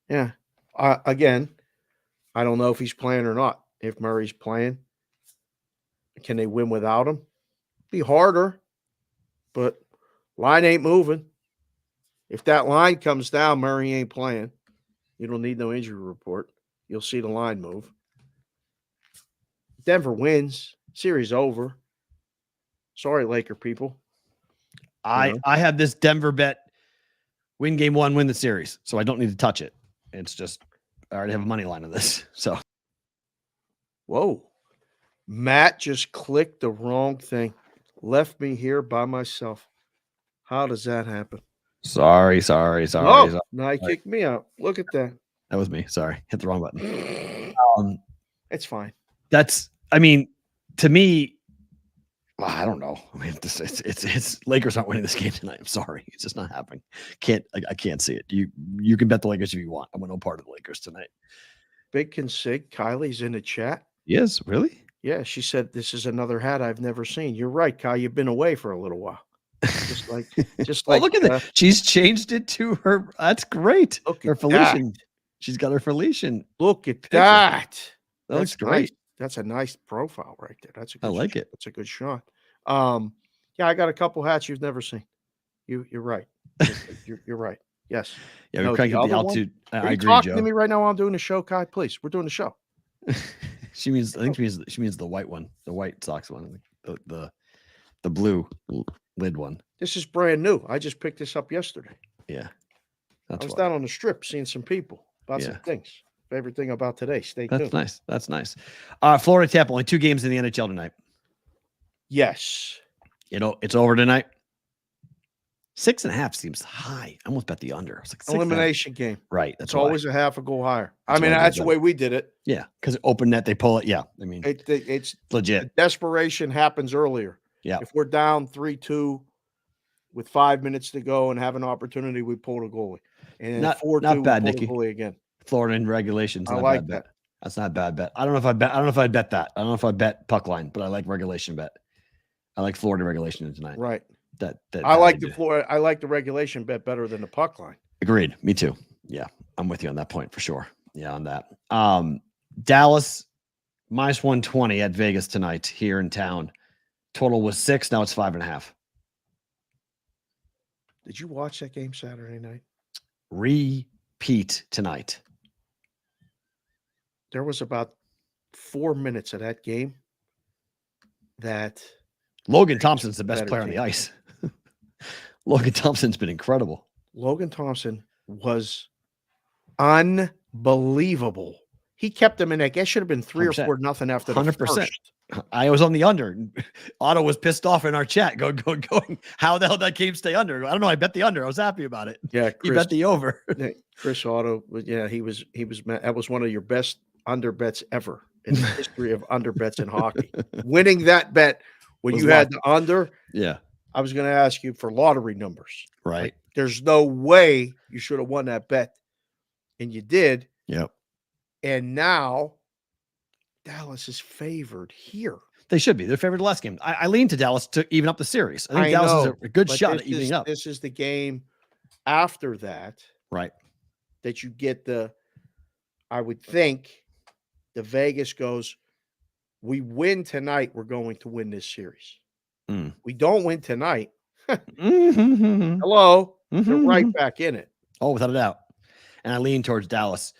Yeah. Again, I don't know if he's playing or not. If Murray's playing, can they win without him? Be harder, but line ain't moving. If that line comes down, Murray ain't playing. You don't need no injury report. You'll see the line move. Denver wins. Series over. Sorry, Laker people. I have this Denver bet. Win game 1, win the series. So I don't need to touch it. It's just I already have a money line on this. So whoa. Matt just clicked the wrong thing. Left me here by myself. How does that happen? Sorry. Oh, now he kicked me out. Look at that. That was me. Sorry. Hit the wrong button. It's fine. To me, Well, I don't know. I mean, it's Lakers not winning this game tonight. I'm sorry, it's just not happening. I can't see it. You can bet the Lakers if you want. I want no part of the Lakers tonight. Big Consig, Kylie's in the chat. Yes, really? Yeah, she said this is another hat I've never seen. You're right, Kyle. You've been away for a little while. Just like, Look at that. She's changed it to her. That's great. Look Her at Felician. that. She's got her Felician. Look at picture. that. That looks That's great. nice. That's a nice profile right there. That's a good I like it. That's a good shot. Yeah, I got a couple hats you've never seen. You're right. You're right. Yes. Yeah, No, we're cranking the the other one? altitude. Are I you agree, talking Joe. to me right now while I'm doing the show, Kai? Please, we're doing the show. She means the white one, the White Sox one, the blue lid one. This is brand new. I just picked this up yesterday. Yeah, I was down on the strip seeing some people about some Yeah. things. Favorite thing about today. Stay That's tuned. nice. That's nice. Florida Tampa, only 2 games in the NHL tonight. Yes. It's over tonight. 6.5 seems high. I almost bet the under. It's like 6.5. Elimination game. Right. That's It's always a half a goal higher. That's I mean, why I did that's the that. way we did it. Yeah, because open net they pull it. Yeah, I mean It's legit. desperation happens earlier. Yeah. If we're down 3-2 with 5 minutes to go and have an opportunity, we pull the goalie. And Not 4-2, bad, we pull Nicky. the goalie again. Florida in regulations. I Not a like bad that. bet. That's not a bad bet. I don't know if I'd bet that. I don't know if I'd bet puck line, but I like regulation bet. I like Florida regulation tonight. Right. That I like do. the Florida. I like the regulation bet better than the puck line. Agreed. Me too. Yeah, I'm with you on that point for sure. Yeah, on that. Dallas minus 120 at Vegas tonight here in town. Total was 6. Now it's 5.5. Did you watch that game Saturday night? Repeat tonight. There was about 4 minutes of that game that Logan Thompson's the best better player on the team. ice. Logan Thompson's been incredible. Logan Thompson was unbelievable. He kept them in that game. Should have been 3 or 100%. 4-0 after the 100%. first. I was on the under. Otto was pissed off in our chat. Going. How the hell that game stay under? I don't know. I bet the under. I was happy about it. Yeah, He bet the over. Chris Otto. Yeah, he was. That was one of your best under bets ever in the history of under bets in hockey. Winning that bet when Was you had the under. Yeah. I was going to ask you for lottery numbers. Right. Like, there's no way you should have won that bet, and you did. Yep. And now Dallas is favored here. They should be. They're favored the last game. I lean to Dallas to even up the series. I think Dallas know, is a good but shot this at evening is- up. This is the game after that Right. that you get the. I would think the Vegas goes. We win tonight. We're going to win this series. Mm. We don't win tonight. Mhm. Hello, they're Mhm. right back in it. Oh, without a doubt. And I lean towards Dallas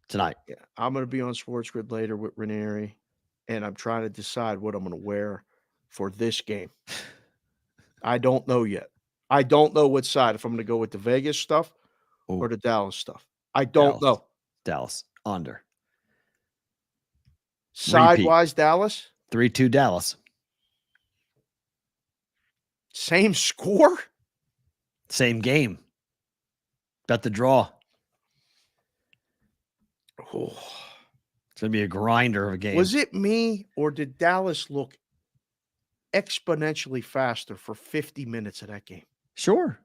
tonight. Yeah, I'm going to be on Sports Grid later with Ranieri, and I'm trying to decide what I'm going to wear for this game. I don't know yet. I don't know what side, if I'm going to go with the Vegas stuff or Ooh. the Dallas stuff. I don't know. Dallas under. Sidewise, Dallas, 3-2 Dallas. same score. Same game. Bet the draw. Oh. It's going to be a grinder of a game. Was it me or did Dallas look exponentially faster for 50 minutes of that game? Sure.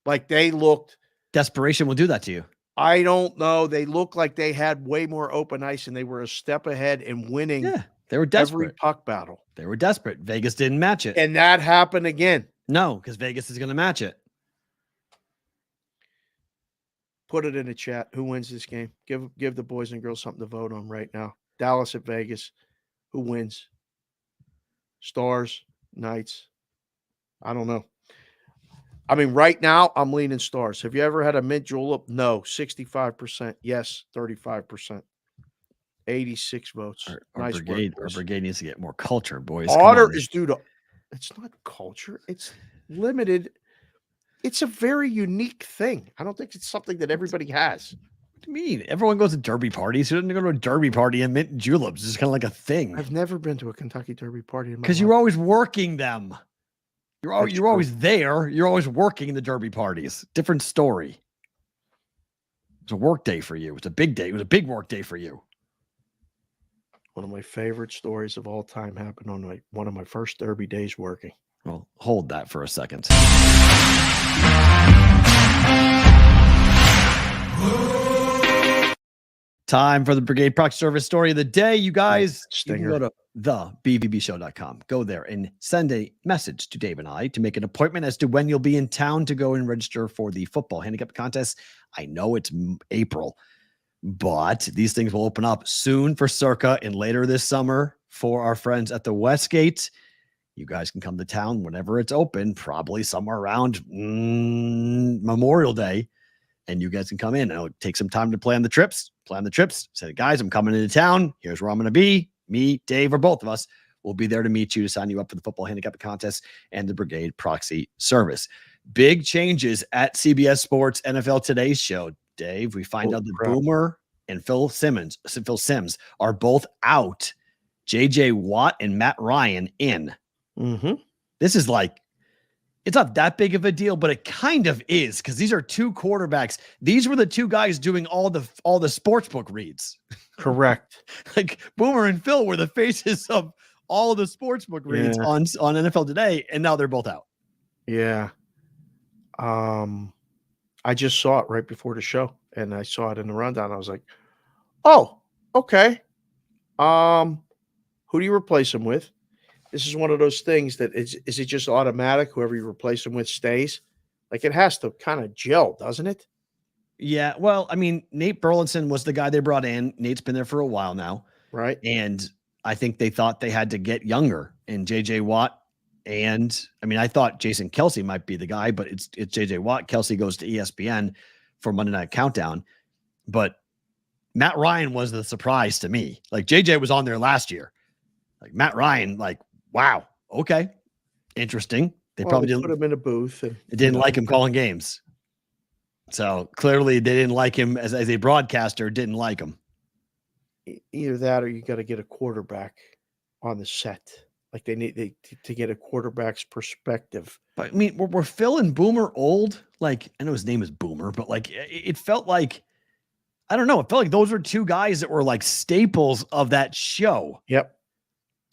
Like they looked, Desperation will do that to you. I don't know. They looked like they had way more open ice and they were a step ahead in winning Yeah. They were every desperate. puck battle. They were desperate. Vegas didn't match it. And that happened again. No, because Vegas is going to match it. Put it in the chat. Who wins this game? Give the boys and girls something to vote on right now. Dallas at Vegas. Who wins? Stars, Knights. I don't know. I mean, right now I'm leaning Stars. Have you ever had a mint julep? No. 65%. Yes. 35%. 86 votes. Our Nice brigade, work, our boys. brigade needs to get more culture, boys. Come Otter on. is due to. It's not culture. It's limited. It's a very unique thing. I don't think it's something that everybody has. What do you mean? Everyone goes to derby parties. Who doesn't go to a derby party and mint juleps? It's kind of like a thing. I've never been to a Kentucky Derby party in my Because life. you're always working them. You're That's always there. You're always working the derby parties. Different story. It's a work day for you. It's a big day. It was a big work day for you. One of my favorite stories of all time happened on one of my first Derby days working. Well, hold that for a second. Time for the Brigade Proxy Service story of the day. You guys, you can go to thebvbshow.com. Go there and send a message to Dave and I to make an appointment as to when you'll be in town to go and register for the football handicap contest. I know it's April, but these things will open up soon for Circa and later this summer for our friends at the Westgate. You guys can come to town whenever it's open, probably somewhere around Memorial Day. And you guys can come in. It'll take some time to plan the trips. Say, guys, I'm coming into town. Here's where I'm going to be. Me, Dave, or both of us will be there to meet you to sign you up for the football handicap contest and the Brigade Proxy Service. Big changes at CBS Sports NFL Today's show, Dave. We find out that Boomer and Phil Sims are both out. JJ Watt and Matt Ryan in. Mm-hmm. This is like, it's not that big of a deal, but it kind of is because these are two quarterbacks. These were the two guys doing all the sportsbook reads. Correct. Like Boomer and Phil were the faces of all the sportsbook reads on NFL Today, and now they're both out. Yeah. I just saw it right before the show, and I saw it in the rundown. I was like, oh, okay. Who do you replace him with? This is one of those things that is it just automatic? Whoever you replace him with stays? Like it has to kind of gel, doesn't it? Yeah. Well, I mean, Nate Burleson was the guy they brought in. Nate's been there for a while now. Right. And I think they thought they had to get younger in JJ Watt. And I mean, I thought Jason Kelce might be the guy, but it's JJ Watt. Kelce goes to ESPN for Monday Night Countdown. But Matt Ryan was the surprise to me. Like JJ was on there last year. Like Matt Ryan, like, wow. Okay. Interesting. They probably didn't put him in a booth. And, they didn't like him calling games. So clearly they didn't like him as a broadcaster, didn't like him. Either that or you got to get a quarterback on the set. Like they need to get a quarterback's perspective. But I mean, were Phil and Boomer old? Like, I know his name is Boomer, but like it felt like, I don't know. It felt like those were two guys that were like staples of that show. Yep.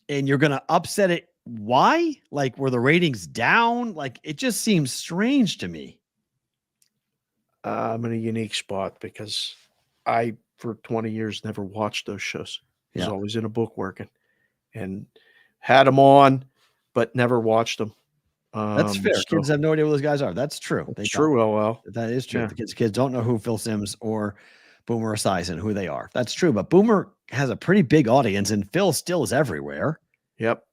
And you're going to upset it. Why? Like, were the ratings down? Like, it just seems strange to me. I'm in a unique spot because I, for 20 years, never watched those shows. I was always in a book working and had them on, but never watched them. That's fair. Kids have no idea who those guys are. That's true. That's true, LL. That is true. Yeah. The kids don't know who Phil Sims or Boomer Esiason, who they are. That's true. But Boomer has a pretty big audience, and Phil still is everywhere. Yep.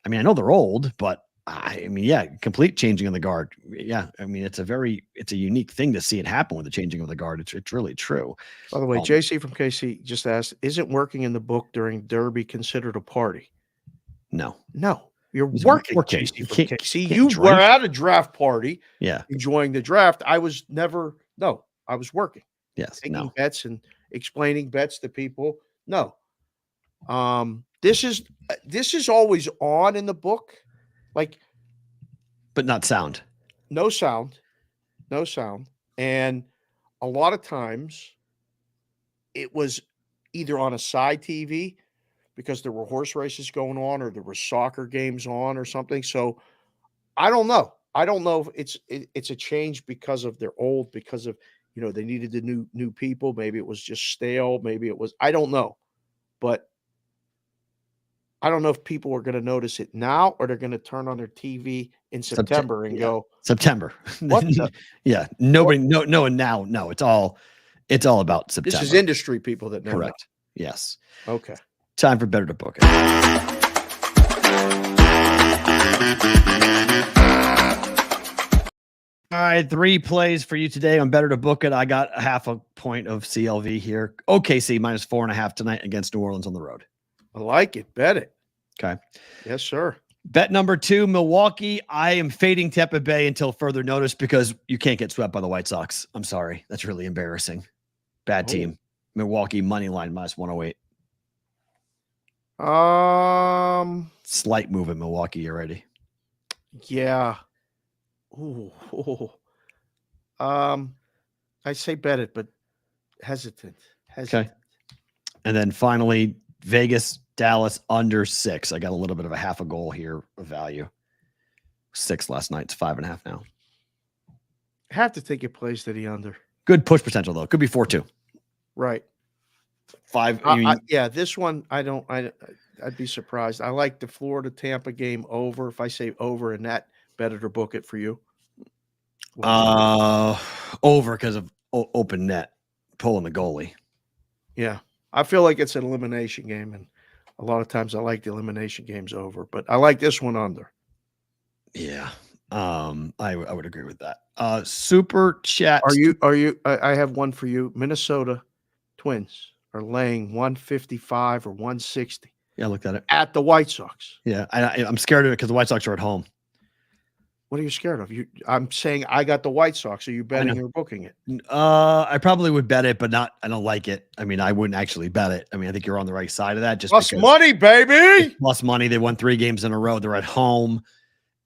I mean, I know they're old, but I mean, yeah, complete changing of the guard. Yeah. I mean, it's a unique thing to see it happen with the changing of the guard. It's really true. By the way, JC from KC just asked, isn't working in the book during Derby considered a party? No. You're working. JC from KC. You were at a draft party. Yeah. Enjoying the draft. I was working. Yes. Taking bets and explaining bets to people. No. This is always on in the book, like, but not sound. No sound. And a lot of times it was either on a side TV because there were horse races going on or there were soccer games on or something. So I don't know. I don't know if it's a change because of they're old, because of, they needed the new people. Maybe it was just stale. Maybe it was, I don't know. But I don't know if people are going to notice it now or they're going to turn on their TV in September and go September. What? Yeah. Nobody. No. And now, no. It's all about September. This is industry people that know. Correct. That. Yes. Okay. Time for Better to Book It. All right, 3 plays for you today on Better to Book It. I got a half a point of CLV here. OKC minus 4.5 tonight against New Orleans on the road. I like it. Bet it. Okay. Yes, sir. Bet number 2, Milwaukee. I am fading Tampa Bay until further notice because you can't get swept by the White Sox. I'm sorry. That's really embarrassing. Bad team. Milwaukee money line minus 108. Slight move in Milwaukee already. Yeah. Ooh. I say bet it, but hesitant. Okay. And then finally, Vegas Dallas under 6. I got a little bit of a half a goal here of value. 6 last night. It's 5.5 now. Have to take it plays to the under. Good push potential though. Could be 4-2. Right. 5. Yeah, this one I'd be surprised. I like the Florida Tampa game over. If I say over in that, better to book it for you. Over because of open net pulling the goalie. Yeah, I feel like it's an elimination game, and a lot of times I like the elimination games over, but I like this one under. Yeah, I would agree with that. Super chat. Are you? I have one for you. Minnesota Twins are laying 155 or 160. Yeah, I looked at it at the White Sox. Yeah, I'm scared of it because the White Sox are at home. What are you scared of? I'm saying I got the White Sox. Are you betting or booking it? I probably would bet it, but I don't like it. I mean, I wouldn't actually bet it. I mean, I think you're on the right side of that. Just plus money, baby. Plus money. They won 3 games in a row. They're at home.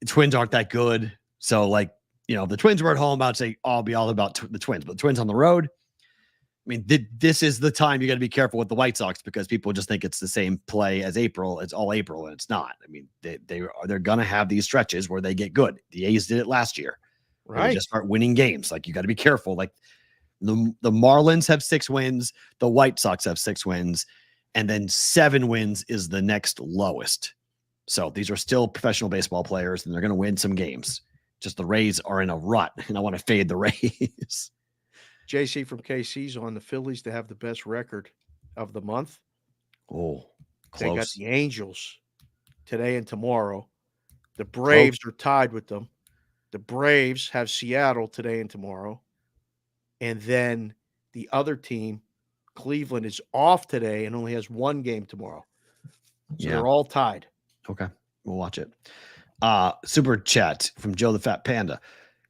The Twins aren't that good. So, like, if the Twins were at home, I'd say I'll be all about the Twins. But the Twins on the road, I mean, this is the time you got to be careful with the White Sox because people just think it's the same play as April. It's all April, and it's not. I mean, they're going to have these stretches where they get good. The A's did it last year. Right. They just start winning games. Like, you got to be careful. Like, the Marlins have 6 wins. The White Sox have 6 wins. And then 7 wins is the next lowest. So these are still professional baseball players, and they're going to win some games. Just the Rays are in a rut, and I want to fade the Rays. JC from KC's on the Phillies to have the best record of the month. Oh, close. They got the Angels today and tomorrow. The Braves are tied with them. The Braves have Seattle today and tomorrow. And then the other team, Cleveland, is off today and only has 1 game tomorrow. So they're all tied. Okay. We'll watch it. Super chat from Joe the Fat Panda.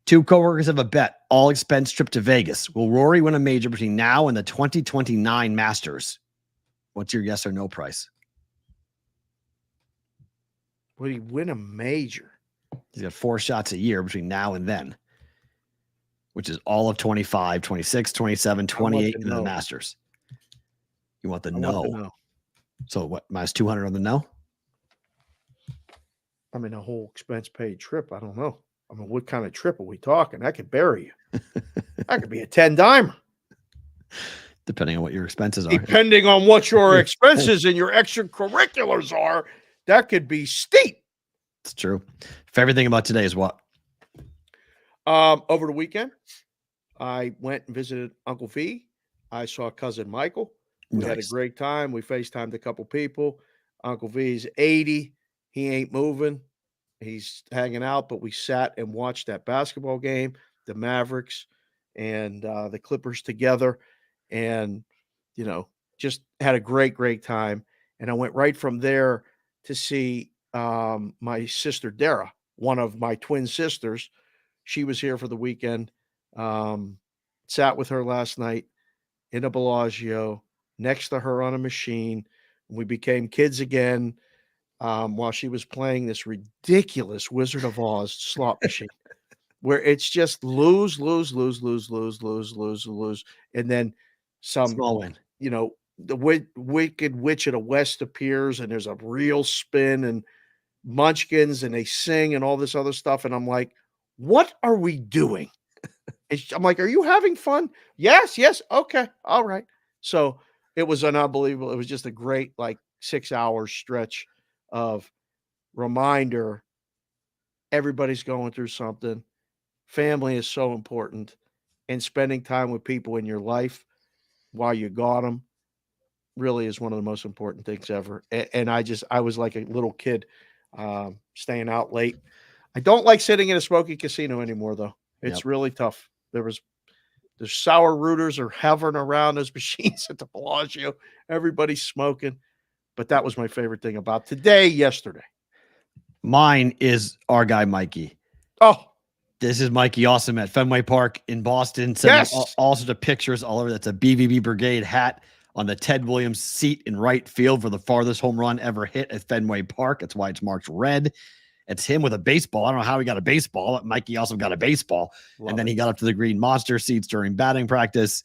2 coworkers have a bet, all expense trip to Vegas. Will Rory win a major between now and the 2029 Masters? What's your yes or no price? Will he win a major? He's got 4 shots a year between now and then, which is all of 25, 26, 27, 28 in the Masters. You want the no. So what, minus 200 on the no? I mean, a whole expense paid trip. I don't know. I mean, what kind of trip are we talking? That could bury you. That could be a 10-dimer. Depending on what your expenses are. Depending on what your expenses and your extracurriculars are, that could be steep. It's true. Favorite thing about today is what? Over the weekend, I went and visited Uncle V. I saw cousin Michael. We had a great time. We FaceTimed a couple people. Uncle V's 80. He ain't moving. He's hanging out, but we sat and watched that basketball game, the Mavericks and the Clippers together, and, just had a great time. And I went right from there to see my sister, Dara, one of my twin sisters. She was here for the weekend. Sat with her last night in a Bellagio, next to her on a machine. We became kids again. While she was playing this ridiculous Wizard of Oz slot machine where it's just lose. And then some small win, the Wicked Witch of the West appears and there's a real spin and munchkins and they sing and all this other stuff. And I'm like, what are we doing? I'm like, are you having fun? Yes. Okay. All right. So it was an unbelievable. It was just a great, 6-hour stretch of reminder. Everybody's going through something. Family is so important, and spending time with people in your life while you got them really is one of the most important things ever. And I was like a little kid, staying out late. I don't like sitting in a smoky casino anymore, though. It's really tough. The sour rooters are hovering around those machines at the Bellagio. Everybody's smoking. But that was my favorite thing about today, yesterday. Mine is our guy, Mikey. Oh, this is Mikey Awesome at Fenway Park in Boston. Sending all sorts of pictures all over. That's a BVB Brigade hat on the Ted Williams seat in right field for the farthest home run ever hit at Fenway Park. That's why it's marked red. It's him with a baseball. I don't know how he got a baseball. Mikey also got a baseball. And then he got up to the Green Monster seats during batting practice.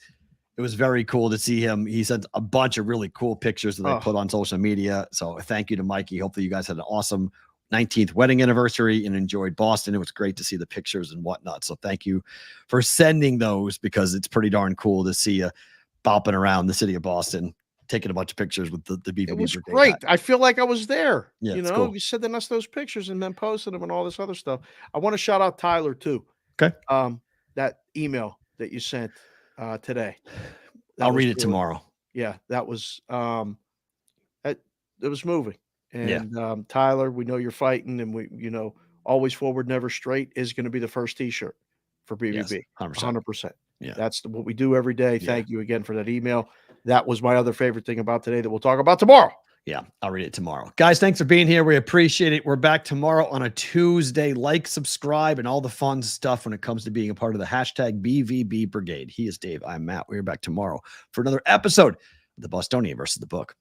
It was very cool to see him. He sent a bunch of really cool pictures that I put on social media. So thank you to Mikey. Hopefully you guys had an awesome 19th wedding anniversary and enjoyed Boston. It was great to see the pictures and whatnot. So thank you for sending those, because it's pretty darn cool to see you bopping around the city of Boston, taking a bunch of pictures with the BVB. It was Brigade great. hat. I feel like I was there. Yeah, you it's know, cool. you sending us those pictures and then posting them and all this other stuff. I want to shout out Tyler too. Okay. That email that you sent today. I'll read it tomorrow. Yeah, that was it was moving. And Tyler, we know you're fighting, and we, always forward, never straight is going to be the first T-shirt for BBB. Yes, 100%. Yeah. That's what we do every day. Yeah. Thank you again for that email. That was my other favorite thing about today that we'll talk about tomorrow. Yeah, I'll read it tomorrow. Guys, thanks for being here. We appreciate it. We're back tomorrow on a Tuesday. Like, subscribe, and all the fun stuff when it comes to being a part of the hashtag BVB Brigade. He is Dave. I'm Matt. We're back tomorrow for another episode of the Bostonian versus the Book.